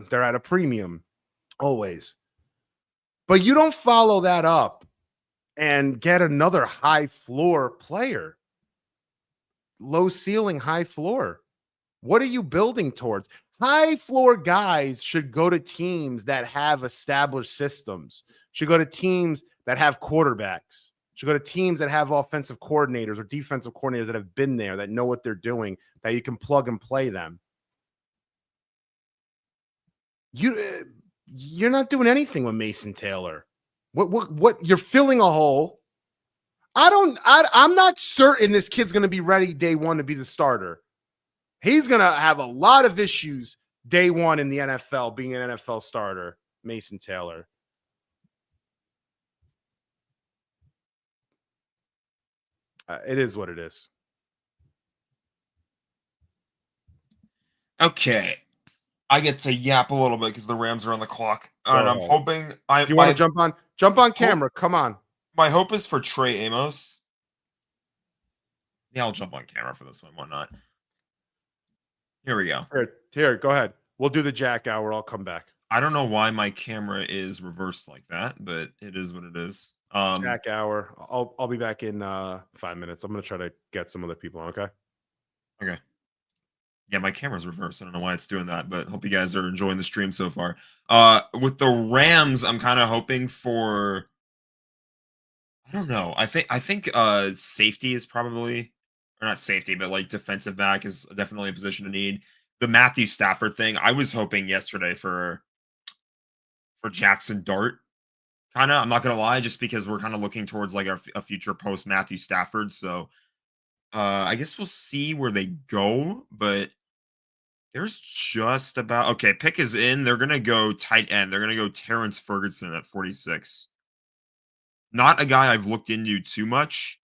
They're at a premium, always. But you don't follow that up and get another high floor player. Low ceiling, high floor. What are you building towards? High floor guys should go to teams that have established systems, should go to teams that have quarterbacks, should go to teams that have offensive coordinators or defensive coordinators that have been there, that know what they're doing, that you can plug and play them. You're not doing anything with Mason Taylor. What you're filling a hole. I'm not certain this kid's going to be ready day one to be the starter. He's going to have a lot of issues day one in the NFL, being an NFL starter, Mason Taylor. It is what it is. Okay. I get to yap a little bit because the Rams are on the clock. And I'm hoping... Do you want to jump on? Jump on camera. Come on. My hope is for Trey Amos. Yeah, I'll jump on camera for this one. Why not? Here we go. Here, go ahead. We'll do the Jack Hour. I'll come back. I don't know why my camera is reversed like that, but it is what it is. Jack Hour. I'll be back in 5 minutes. I'm gonna try to get some other people on. Okay. Okay. Yeah, my camera's reversed. I don't know why it's doing that, but hope you guys are enjoying the stream so far. With the Rams, I'm kind of hoping for. I don't know. I think safety is probably, or not safety, but like defensive back is definitely a position to need. The Matthew Stafford thing, I was hoping yesterday for Jackson Dart. Kind of, I'm not gonna lie, just because we're kind of looking towards like a future post Matthew Stafford. So I guess we'll see where they go, but there's just about okay. Pick is in. They're gonna go tight end. They're gonna go Terrence Ferguson at 46. Not a guy I've looked into too much.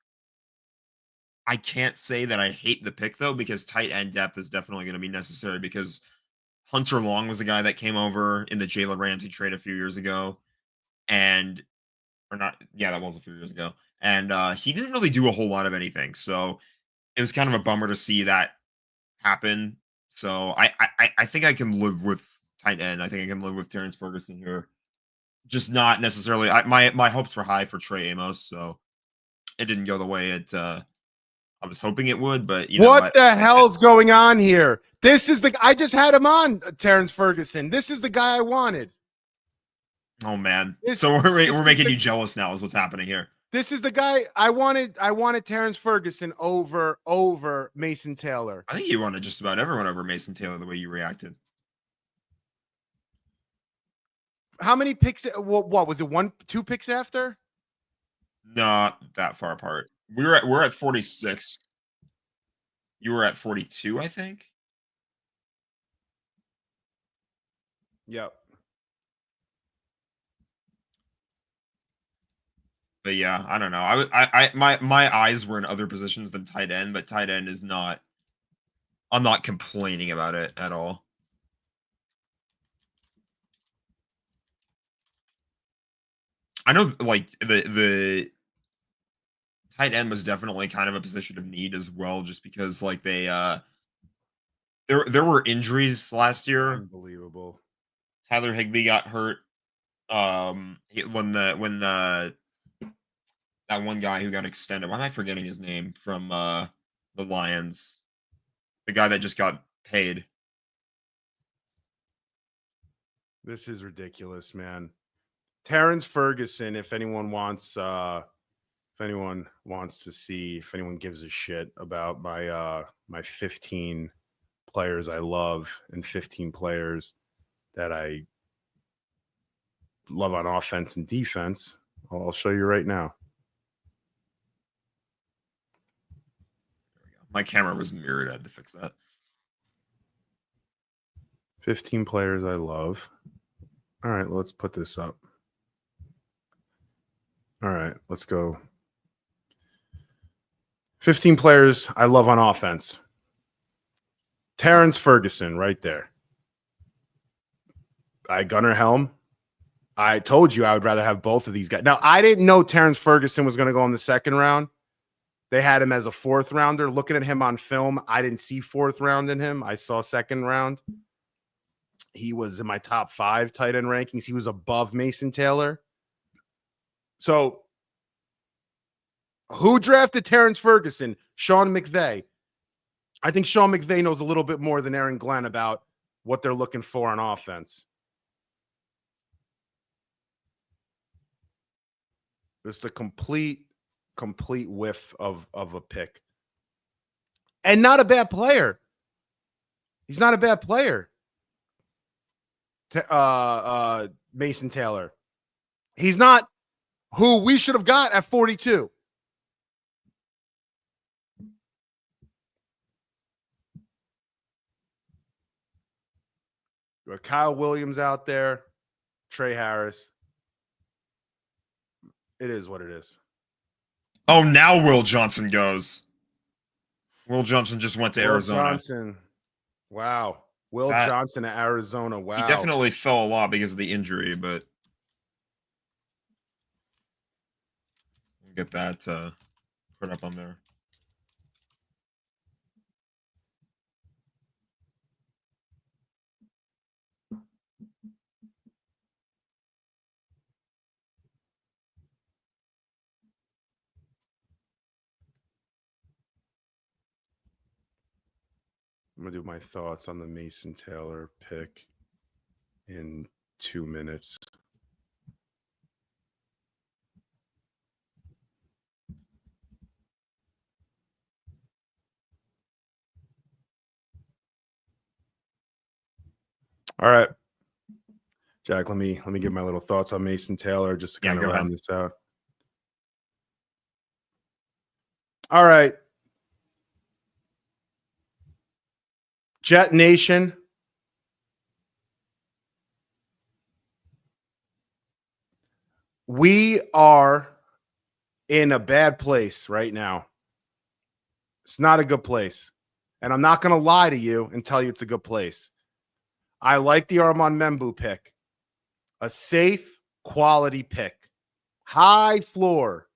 I can't say that I hate the pick though, because tight end depth is definitely going to be necessary, because Hunter Long was a guy that came over in the Jalen Ramsey trade a few years ago. That was a few years ago. And he didn't really do a whole lot of anything. So it was kind of a bummer to see that happen. So I think I can live with tight end. I think I can live with Terrence Ferguson here. Just not necessarily. My hopes were high for Trey Amos, so it didn't go the way I was hoping it would. But you know what the hell's going on here? This is I just had him on, Terrence Ferguson. This is the guy I wanted. Oh man! So we're making you jealous now. Is what's happening here? This is the guy I wanted. I wanted Terrence Ferguson over Mason Taylor. I think you wanted just about everyone over Mason Taylor the way you reacted. How many picks? What was it? 2 picks after? Not that far apart. We're at 46. You were at 42, I think. Yep. But yeah, I don't know. My eyes were in other positions than tight end, but tight end is not. I'm not complaining about it at all. I know, like the tight end was definitely kind of a position of need as well, just because like they there were injuries last year. Unbelievable. Tyler Higbee got hurt. When that one guy who got extended. Why am I forgetting his name from the Lions? The guy that just got paid. This is ridiculous, man. Terrence Ferguson, if anyone wants to see, if anyone gives a shit about my 15 players I love and 15 players that I love on offense and defense, I'll show you right now. My camera was mirrored. I had to fix that. 15 players I love. All right, let's put this up. All right, let's go. 15 players I love on offense. Terrence Ferguson right there. Gunnar Helm. I told you I would rather have both of these guys. Now, I didn't know Terrence Ferguson was going to go in the second round. They had him as a fourth rounder. Looking at him on film, I didn't see fourth round in him. I saw second round. He was in my top 5 tight end rankings. He was above Mason Taylor. So, who drafted Terrence Ferguson? Sean McVay. I think Sean McVay knows a little bit more than Aaron Glenn about what they're looking for on offense. This is the complete whiff of a pick. And not a bad player. He's not a bad player. Mason Taylor. He's not who we should have got at 42. You got Kyle Williams out there, Trey Harris. It is what it is. Oh, now Will Johnson goes. Will Johnson just went to Will Arizona. Johnson. Wow. Will Johnson at Arizona. Wow. He definitely fell a lot because of the injury, but we'll get that put up on there. I'm going to do my thoughts on the Mason Taylor pick in 2 minutes. All right. Jack, let me give my little thoughts on Mason Taylor just to kind of round this out. All right. Jet Nation. We are in a bad place right now. It's not a good place. And I'm not going to lie to you and tell you it's a good place. I like the Armand Membu pick. A safe, quality pick. High floor.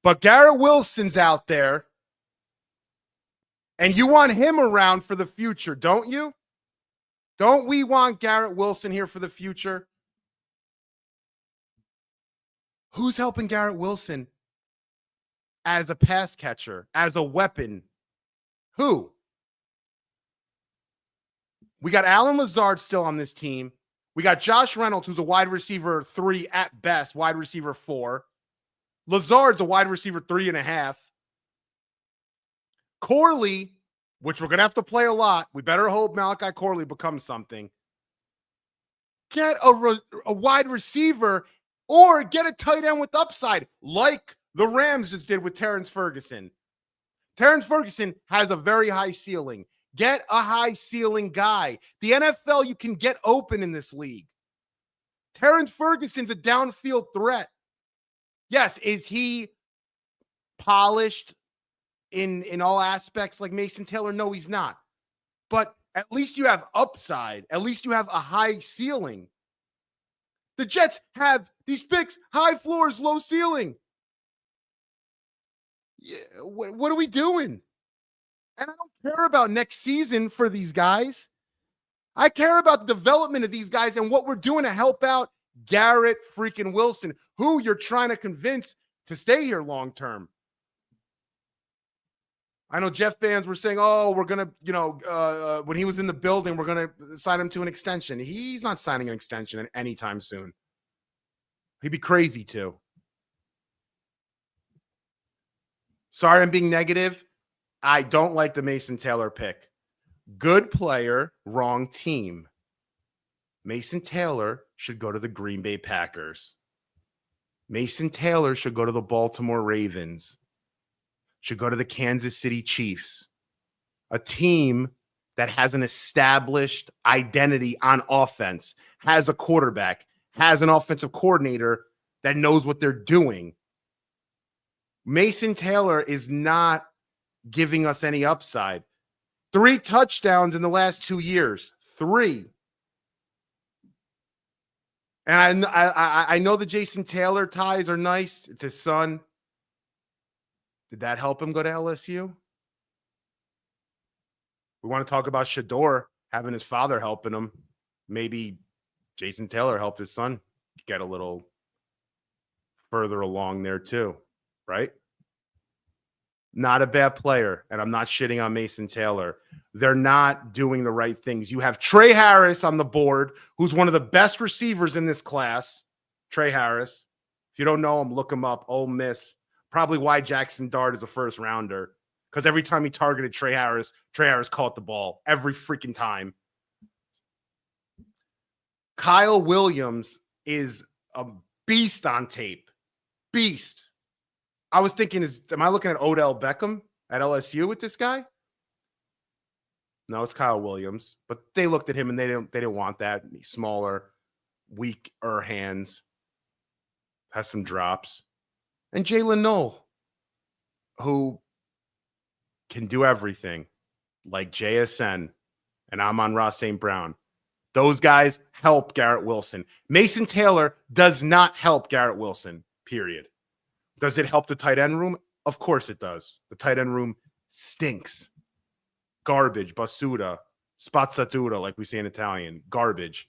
But Garrett Wilson's out there. And you want him around for the future, don't you? Don't we want Garrett Wilson here for the future? Who's helping Garrett Wilson as a pass catcher, as a weapon? Who? We got Alan Lazard still on this team. We got Josh Reynolds, who's a wide receiver 3 at best, wide receiver 4. Lazard's a wide receiver 3.5. Corley, which we're going to have to play a lot. We better hope Malachi Corley becomes something. Get a wide receiver or get a tight end with upside like the Rams just did with Terrence Ferguson. Terrence Ferguson has a very high ceiling. Get a high ceiling guy. The NFL, you can get open in this league. Terrence Ferguson's a downfield threat. Yes, is he polished in all aspects like Mason Taylor? No, he's not. But at least you have upside. At least you have a high ceiling. The Jets have these picks, high floors, low ceiling. what are we doing? And I don't care about next season for these guys. I care about the development of these guys and what we're doing to help out Garrett freaking Wilson, who you're trying to convince to stay here long term. I know Jeff fans were saying, oh, we're going to, when he was in the building, we're going to sign him to an extension. He's not signing an extension anytime soon. He'd be crazy to. Sorry, I'm being negative. I don't like the Mason Taylor pick. Good player, wrong team. Mason Taylor should go to the Green Bay Packers. Mason Taylor should go to the Baltimore Ravens. Should go to the Kansas City Chiefs. A team that has an established identity on offense, has a quarterback, has an offensive coordinator that knows what they're doing. Mason Taylor is not giving us any upside. 3 touchdowns in the last 2 years. 3. And I know the Jason Taylor ties are nice. It's his son. Did that help him go to LSU? We want to talk about Shador having his father helping him. Maybe Jason Taylor helped his son get a little further along there too, right? Not a bad player, and I'm not shitting on Mason Taylor. They're not doing the right things. You have Trey Harris on the board, who's one of the best receivers in this class. Trey Harris. If you don't know him, look him up. Ole Miss. Probably why Jackson Dart is a first rounder. Because every time he targeted Trey Harris caught the ball. Every freaking time. Kyle Williams is a beast on tape. Beast. I was thinking, am I looking at Odell Beckham at LSU with this guy? No, it's Kyle Williams. But they looked at him and they didn't want that. He's smaller, weaker hands, has some drops. And Jalen Noel, who can do everything, like JSN and Amon-Ra St. Brown. Those guys help Garrett Wilson. Mason Taylor does not help Garrett Wilson, period. Does it help the tight end room? Of course it does. The tight end room stinks. Garbage, basura, spazzatura, like we say in Italian. Garbage.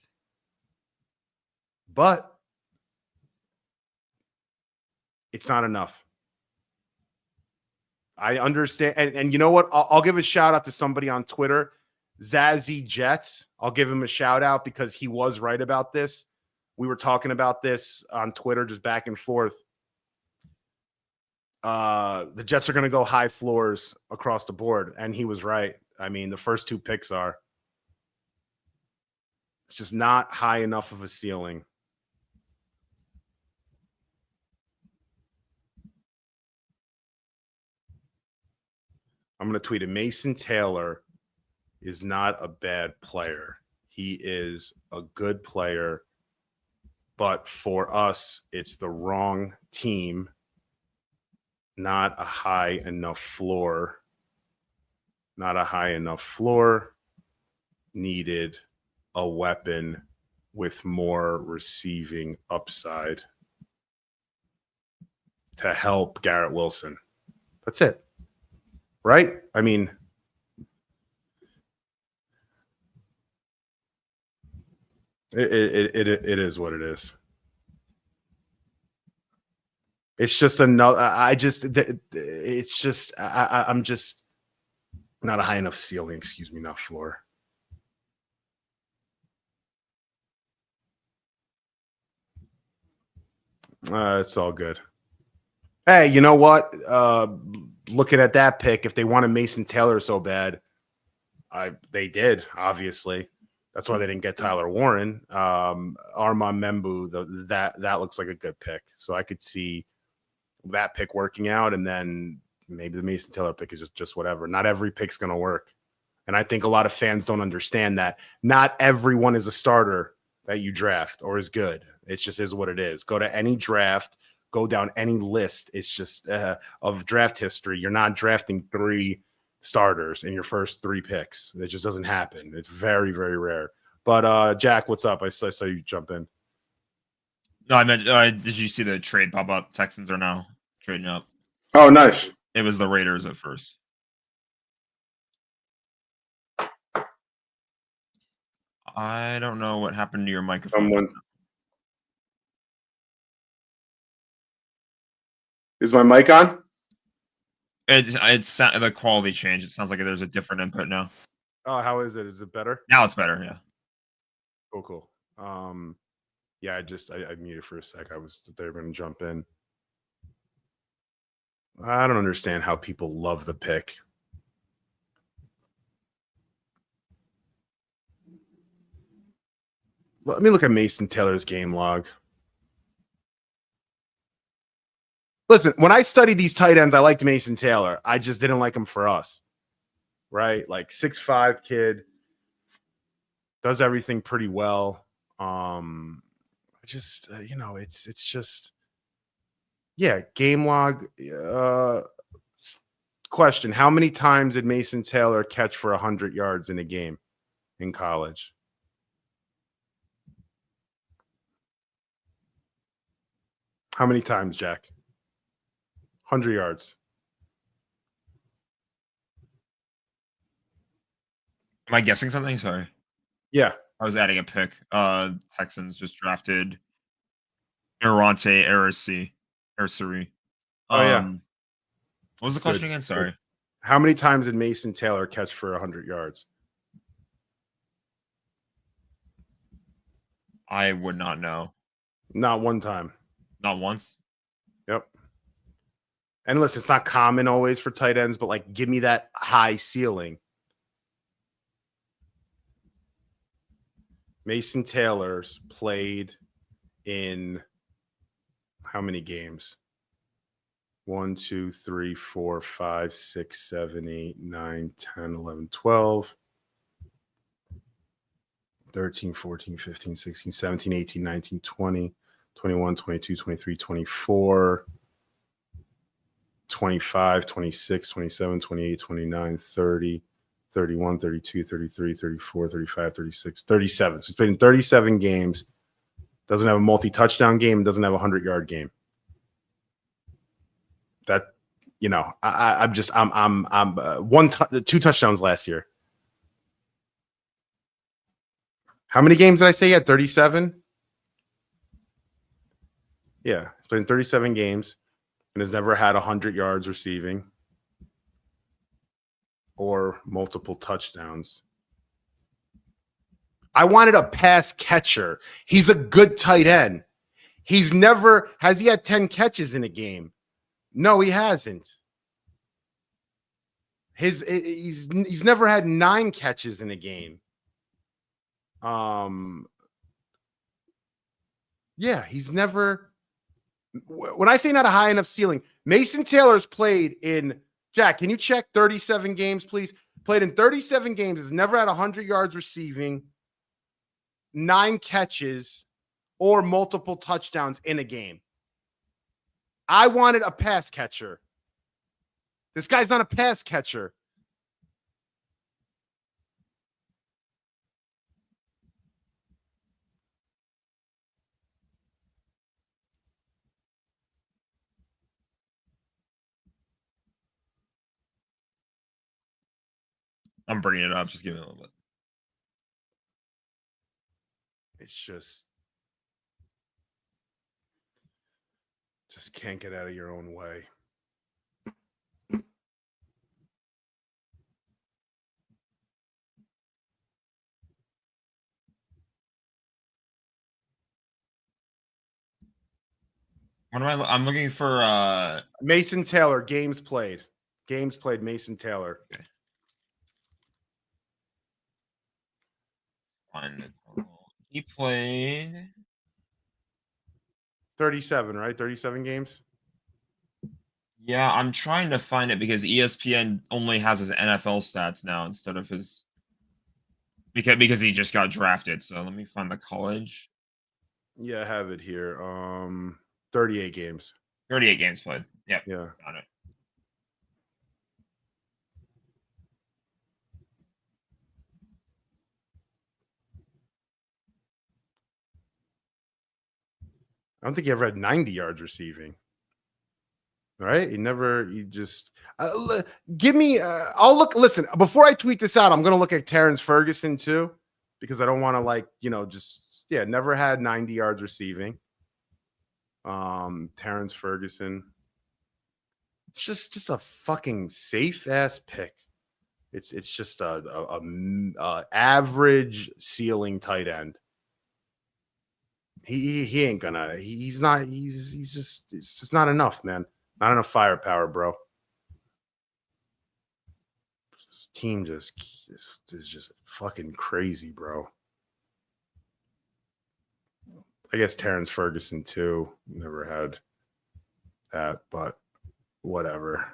But it's not enough. I understand. And you know what? I'll give a shout out to somebody on Twitter, Zazzy Jets. I'll give him a shout out because he was right about this. We were talking about this on Twitter, just back and forth. The Jets are going to go high floors across the board. And he was right. I mean, the first 2 picks are. It's just not high enough of a ceiling. I'm going to tweet it. Mason Taylor is not a bad player. He is a good player. But for us, it's the wrong team. Not a high enough floor. Not a high enough floor. Needed a weapon with more receiving upside to help Garrett Wilson. That's it. Right? I mean, it is what it is. It's just another. I'm just not a high enough ceiling. Excuse me, not floor. It's all good. Hey, you know what? Looking at that pick, if they wanted Mason Taylor so bad, they did, obviously. That's why they didn't get Tyler Warren. Armand Membu, that looks like a good pick. So I could see that pick working out, and then maybe the Mason Taylor pick is just whatever. Not every pick's going to work. And I think a lot of fans don't understand that. Not everyone is a starter that you draft or is good. It just is what it is. Go to any draft, go down any list. It's just of draft history. You're not drafting 3 starters in your first 3 picks. It just doesn't happen. It's very, very rare. But Jack, what's up? I saw you jump in. No, I meant, did you see the trade pop up? Texans are now trading up. Oh, nice. It was the Raiders at first. I don't know what happened to your microphone. Is my mic on? It's the quality change. It sounds like there's a different input now. Oh, how is it? Is it better? Now it's better. Yeah. Cool. Yeah, I muted for a sec. They were going to jump in. I don't understand how people love the pick. Let me look at Mason Taylor's game log. Listen, when I studied these tight ends, I liked Mason Taylor. I just didn't like him for us, right? Like 6'5" kid, does everything pretty well. Just it's just, yeah. Game log. Question: how many times did Mason Taylor catch for 100 yards in a game in college? How many times, Jack? 100 yards. Am I guessing something? Sorry. Yeah. I was adding a pick. Texans just drafted Arante Arisi. Oh, yeah. What was the question again? Sorry. How many times did Mason Taylor catch for 100 yards? I would not know. Not one time. Not once? Yep. And listen, it's not common always for tight ends, but like, give me that high ceiling. Mason Taylor's played in how many games? 1, 2, 3, 4, 5, 6, 7, 8, 9, 10, 11, 12, 13, 14, 15, 16, 17, 18, 19, 20, 21, 22, 23, 24, 25, 26, 27, 28, 29, 30, 31, 32, 33, 34, 35, 36, 37. So he's played in 37 games. Doesn't have a multi-touchdown game. Doesn't have a 100-yard game. That, I'm 2 touchdowns last year. How many games did I say he had? 37? Yeah, he's played in 37 games and has never had 100 yards receiving or multiple touchdowns. I wanted a pass catcher. He's a good tight end. Has he had 10 catches in a game? No, he hasn't. He's never had 9 catches in a game. Yeah, he's never. When I say not a high enough ceiling, Mason Taylor's played in. Jack, can you check 37 games, please? Played in 37 games. Has never had 100 yards receiving, 9 catches, or multiple touchdowns in a game. I wanted a pass catcher. This guy's not a pass catcher. I'm bringing it up. Just give me a little bit. It's just can't get out of your own way. What am I'm looking for Mason Taylor, games played. Mason Taylor. Okay. He played 37, right? 37 games. Yeah, I'm trying to find it because ESPN only has his NFL stats now instead of his because he just got drafted. So let me find the college. Yeah, I have it here. 38 games. 38 games played. Yep. Yeah. Got it. I don't think he ever had 90 yards receiving. right? You just give me. I'll look. Listen, before I tweet this out, I'm gonna look at Terrence Ferguson too, because I don't want to never had 90 yards receiving. Terrence Ferguson. It's just a fucking safe ass pick. It's just a average ceiling tight end. He ain't gonna. He's just. It's just not enough, man. Not enough firepower, bro. This team is just fucking crazy, bro. I guess Terrence Ferguson too. Never had that, but whatever.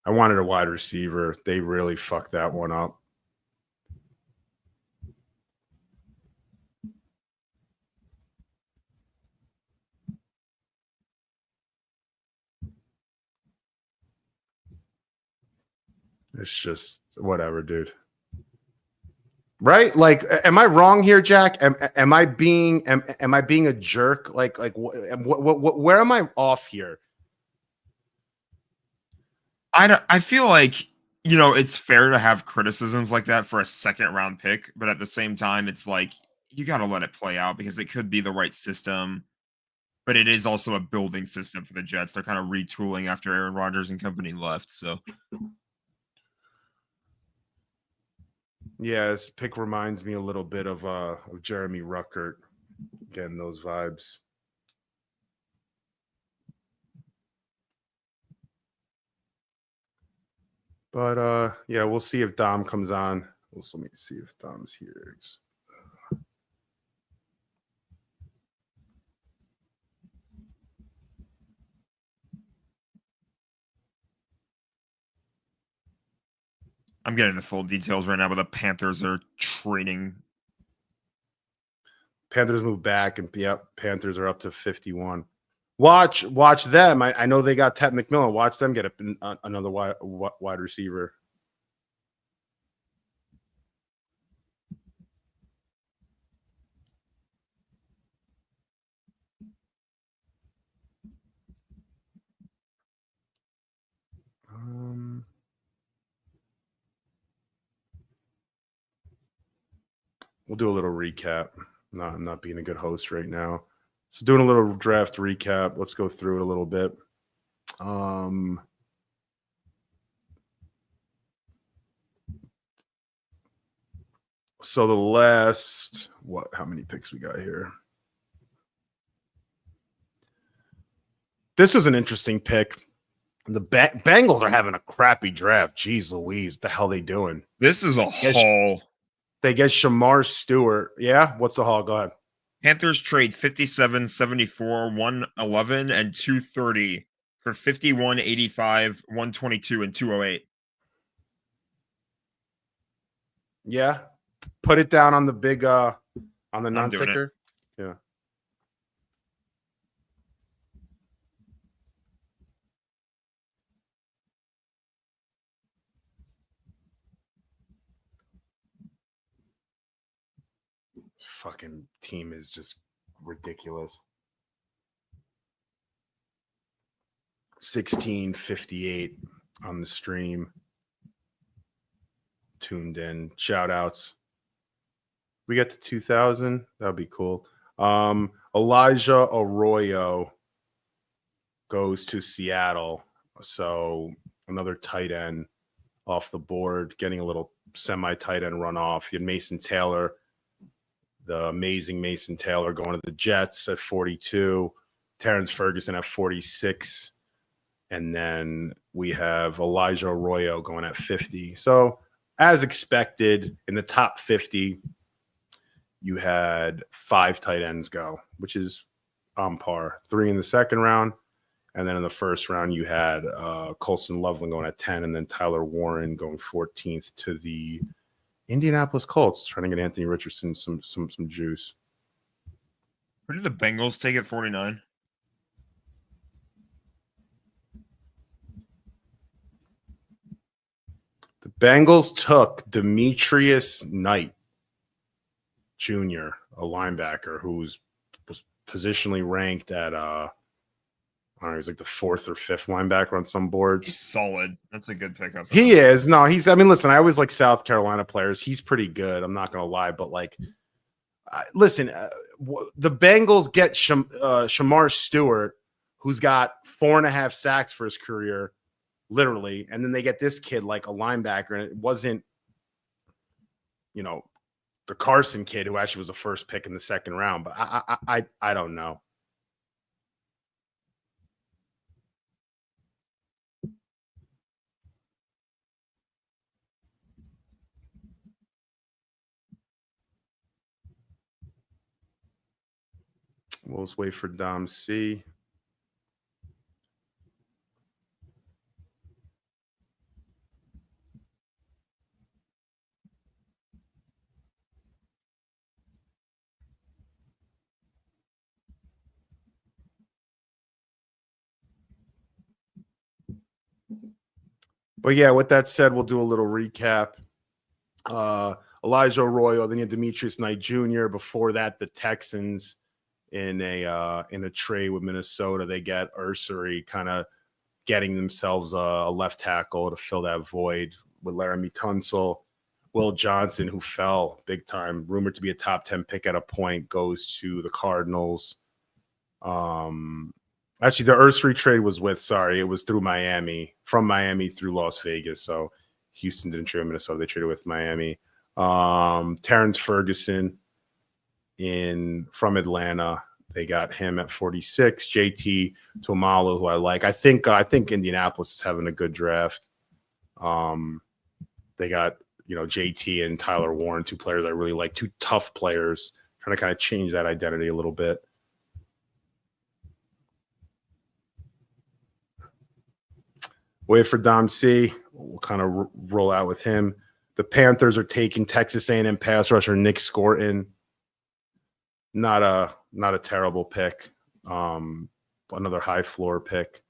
I wanted a wide receiver. They really fucked that one up. It's just whatever, dude. Right? Like, am I wrong here, Jack? Am I being a jerk? Like where am I off here? I feel like, you know, it's fair to have criticisms like that for a second round pick, but at the same time, it's like you got to let it play out because it could be the right system, but it is also a building system for the Jets. They're kind of retooling after Aaron Rodgers and company left. So, yeah, this pick reminds me a little bit of Jeremy Ruckert, getting those vibes. But yeah, we'll see if Dom comes on. Let me see if Dom's here. I'm getting the full details right now, but the Panthers are trading. Panthers move back, and yep, Panthers are up to 51. Watch them. I know they got Ted McMillan. Watch them get another wide receiver. We'll do a little recap. I'm not being a good host right now. So doing a little draft recap. Let's go through it a little bit. So the last, how many picks we got here? This was an interesting pick. The Bengals are having a crappy draft. Jeez Louise, what the hell are they doing? This is a haul. They get Shamar Stewart. Yeah? What's the haul? Go ahead. Panthers trade 57, 74, 111, and 230 for 51, 85, 122, and 208. Yeah. Put it down on the big on the non-ticker. Yeah. Fucking team is just ridiculous. 1658 on the stream. Tuned in. Shout outs. We get to 2000. That'd be cool. Elijah Arroyo goes to Seattle. So another tight end off the board, getting a little semi-tight end runoff. You had Mason Taylor, the amazing Mason Taylor, going to the Jets at 42. Terrence Ferguson at 46. And then we have Elijah Arroyo going at 50. So as expected, in the top 50, you had 5 tight ends go, which is on par. 3 in the second round. And then in the first round, you had Colson Loveland going at 10, and then Tyler Warren going 14th to the Indianapolis Colts, trying to get Anthony Richardson some juice. Where did the Bengals take at 49? The Bengals took Demetrius Knight. Jr., a linebacker was positionally ranked at I don't know, he's like the 4th or 5th linebacker on some boards. He's solid. That's a good pickup. He is. No, I mean, listen, I always like South Carolina players. He's pretty good. I'm not going to lie, but like, listen, the Bengals get Shamar Stewart, who's got 4.5 sacks for his career, literally, and then they get this kid like a linebacker, and it wasn't, the Carson kid who actually was the first pick in the 2nd round. But I don't know. We'll just wait for Dom C. But yeah, with that said, we'll do a little recap. Elijah Arroyo, then you had Demetrius Knight Jr. Before that, the Texans in a trade with Minnesota, they get Ursary, kind of getting themselves a left tackle to fill that void with Laramie Tunsil. Will Johnson, who fell big time, rumored to be a top 10 pick at a point, goes to the Cardinals. Actually, the Ursary trade was it was through Miami, from Miami through Las Vegas. So Houston didn't trade with Minnesota, they traded with Miami. Terrence Ferguson from Atlanta, they got him at 46. JT Tuimoloau, who I like. I think Indianapolis is having a good draft. They got JT and Tyler Warren, 2 players I really like, 2 tough players, trying to kind of change that identity a little bit. Wait for Dom C. We'll kind of roll out with him. The Panthers are taking Texas A&M pass rusher Nick Scorton. Not a terrible pick. Another high floor pick.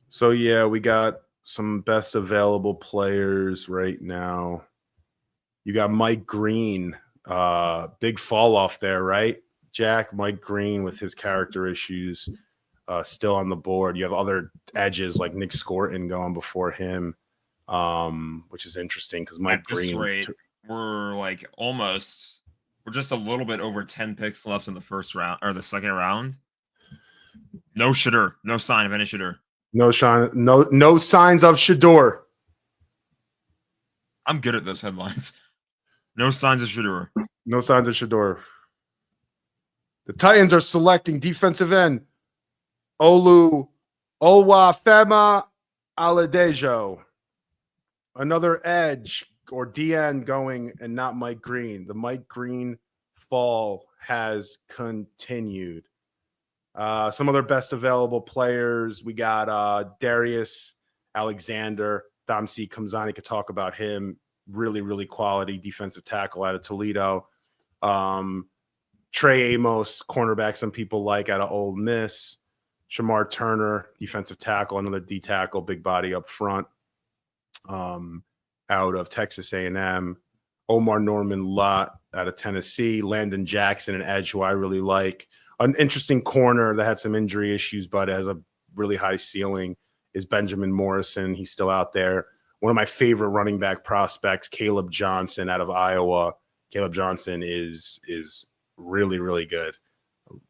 So yeah, we got some best available players right now. You got Mike Green, big fall off there, right, Jack? Mike Green with his character issues still on the board. You have other edges like Nick Scorton going before him, which is interesting because Mike Green. Rate, we're just a little bit over 10 picks left in the 1st round or the 2nd round. No Shedeur, no sign of any Shedeur. No signs of Shedeur. I'm good at those headlines. No signs of Shedeur. No signs of Shedeur. The Titans are selecting defensive end Oluwafemi Aladejo. Another edge or DN going and not Mike Green. The Mike Green fall has continued. Some other best available players. We got Darius Alexander. Dom C comes on. He could talk about him. Really, really quality defensive tackle out of Toledo. Trey Amos, cornerback, some people like out of Ole Miss. Shamar Turner, defensive tackle, another D tackle, big body up front. Out of Texas A&M. Omar Norman Lott out of Tennessee. Landon Jackson, an edge who I really like. An interesting corner that had some injury issues, but has a really high ceiling is Benjamin Morrison. He's still out there. One of my favorite running back prospects, Caleb Johnson out of Iowa. Caleb Johnson is really, really good.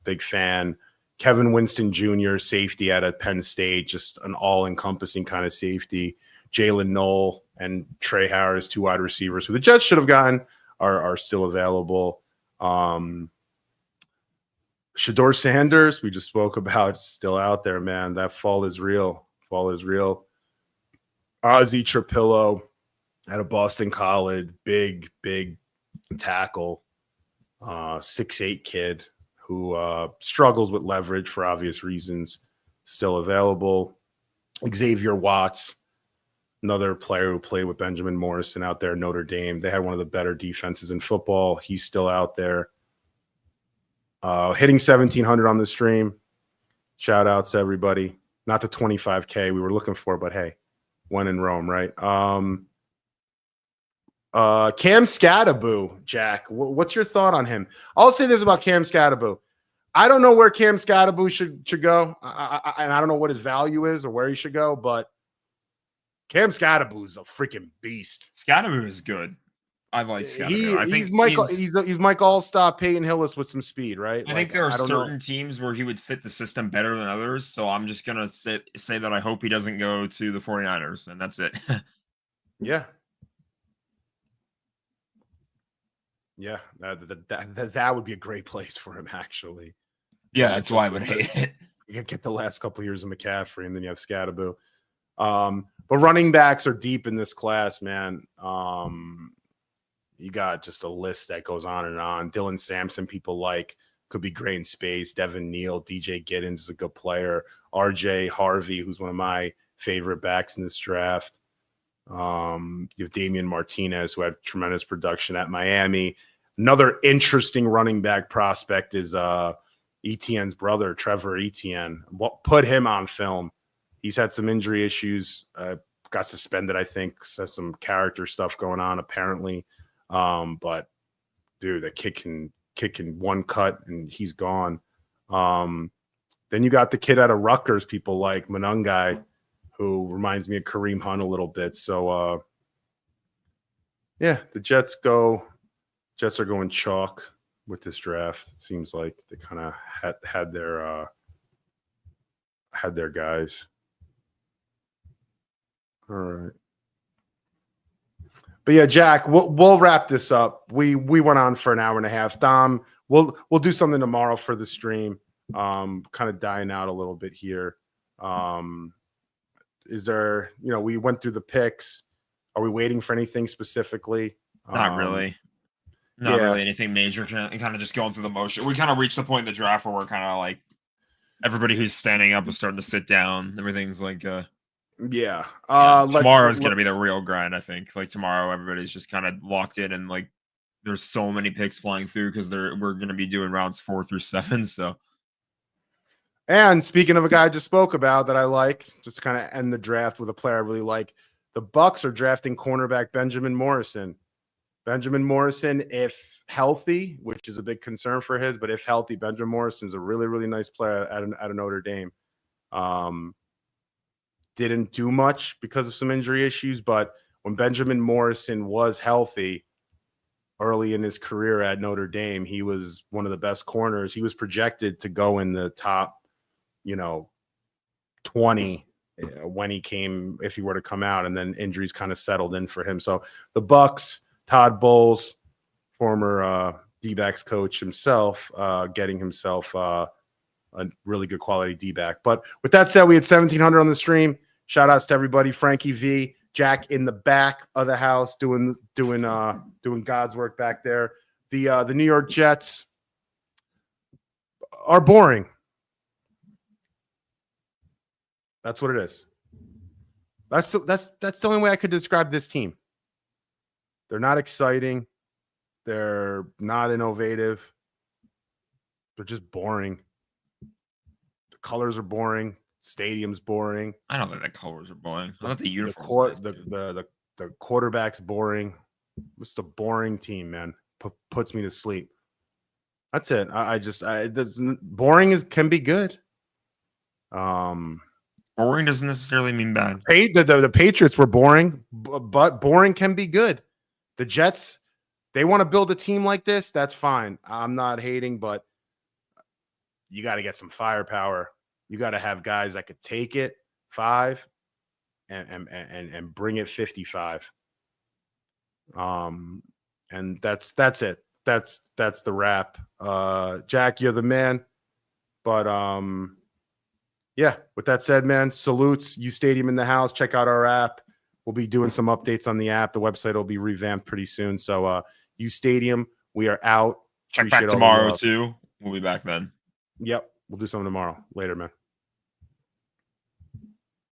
Big fan. Kevin Winston Jr., safety out of Penn State, just an all-encompassing kind of safety. Jalen Knoll and Trey Harris, 2 wide receivers who the Jets should have gotten, are still available. Shedeur Sanders, we just spoke about, still out there, man. That fall is real. Ozzie Trapillo out of Boston College, big tackle, 6'8" kid who struggles with leverage for obvious reasons, still available. Xavier Watts, another player who played with Benjamin Morrison out there at Notre Dame. They had one of the better defenses in football. He's still out there. Hitting 1,700 on the stream. Shout outs to everybody. Not the 25K we were looking for, but hey, one in Rome, right? Cam Scadaboo, Jack. What's your thought on him? I'll say this about Cam Scadaboo. I don't know where Cam Scadaboo should go, and I don't know what his value is or where he should go, but Cam Scadaboo is a freaking beast. Scadaboo is good. I like Scadaboo. I think he's Mike Allstott, Peyton Hillis with some speed, right? I think there are certain teams where he would fit the system better than others. So I'm just gonna say that I hope he doesn't go to the 49ers, and that's it. Yeah. Yeah, that would be a great place for him, actually. Yeah, that's why I would hate it. You get the last couple of years of McCaffrey, and then you have Scadaboo. But running backs are deep in this class, man. You got just a list that goes on and on. Dylan Sampson, people like, could be great in space. Devin Neal, DJ Giddens is a good player. RJ Harvey, who's one of my favorite backs in this draft. You have Damian Martinez, who had tremendous production at Miami. Another interesting running back prospect is Etienne's brother, Trevor Etienne. Put him on film. He's had some injury issues. Got suspended, I think. Has some character stuff going on, apparently. But dude, the kid can one cut and he's gone. Then you got the kid out of Rutgers, people like Monungai, who reminds me of Kareem Hunt a little bit. So yeah, the Jets are going chalk with this draft. It seems like they kind of had their guys. All right. But yeah, Jack, we'll wrap this up. We went on for an hour and a half. Dom, we'll do something tomorrow for the stream. Kind of dying out a little bit here. Is there, we went through the picks. Are we waiting for anything specifically? Not really. Not really anything major. Kind of just going through the motion. We kind of reached the point in the draft where we're kind of like everybody who's standing up is starting to sit down. Everything's like yeah. Tomorrow is going to be the real grind, I think. Like tomorrow, everybody's just kind of locked in, and like there's so many picks flying through because we're going to be doing rounds 4 through 7. So, and speaking of a guy I just spoke about that I like, just to kind of end the draft with a player I really like, the Bucks are drafting cornerback Benjamin Morrison. Benjamin Morrison, if healthy, which is a big concern for his, but if healthy, Benjamin Morrison is a really, really nice player at Notre Dame. Didn't do much because of some injury issues, but when Benjamin Morrison was healthy early in his career at Notre Dame, he was one of the best corners. He was projected to go in the top, 20 when he came, if he were to come out, and then injuries kind of settled in for him. So the Bucks, Todd Bowles, former D-backs coach himself, getting himself a really good quality D-back. But with that said, we had 1,700 on the stream. Shout outs to everybody. Frankie V, Jack in the back of the house doing God's work back there. The New York Jets are boring. That's what it is. That's the only way I could describe this team. They're not exciting. They're not innovative. They're just boring. The colors are boring. Stadium's boring. I don't think the colors are boring. I thought the uniforms. The quarterback's boring. It's a boring team, man. Puts me to sleep. That's it. Boring can be good. Boring doesn't necessarily mean bad. The Patriots were boring, but boring can be good. The Jets, they want to build a team like this. That's fine. I'm not hating, but you got to get some firepower. You got to have guys that could take it 5 and bring it 55. And that's it. That's the wrap. Jack, you're the man. But yeah, with that said, man, salutes. uSTADIUM in the house. Check out our app. We'll be doing some updates on the app. The website will be revamped pretty soon. So uSTADIUM, we are out. Check back tomorrow too. We'll be back then. Yep. We'll do something tomorrow. Later, man.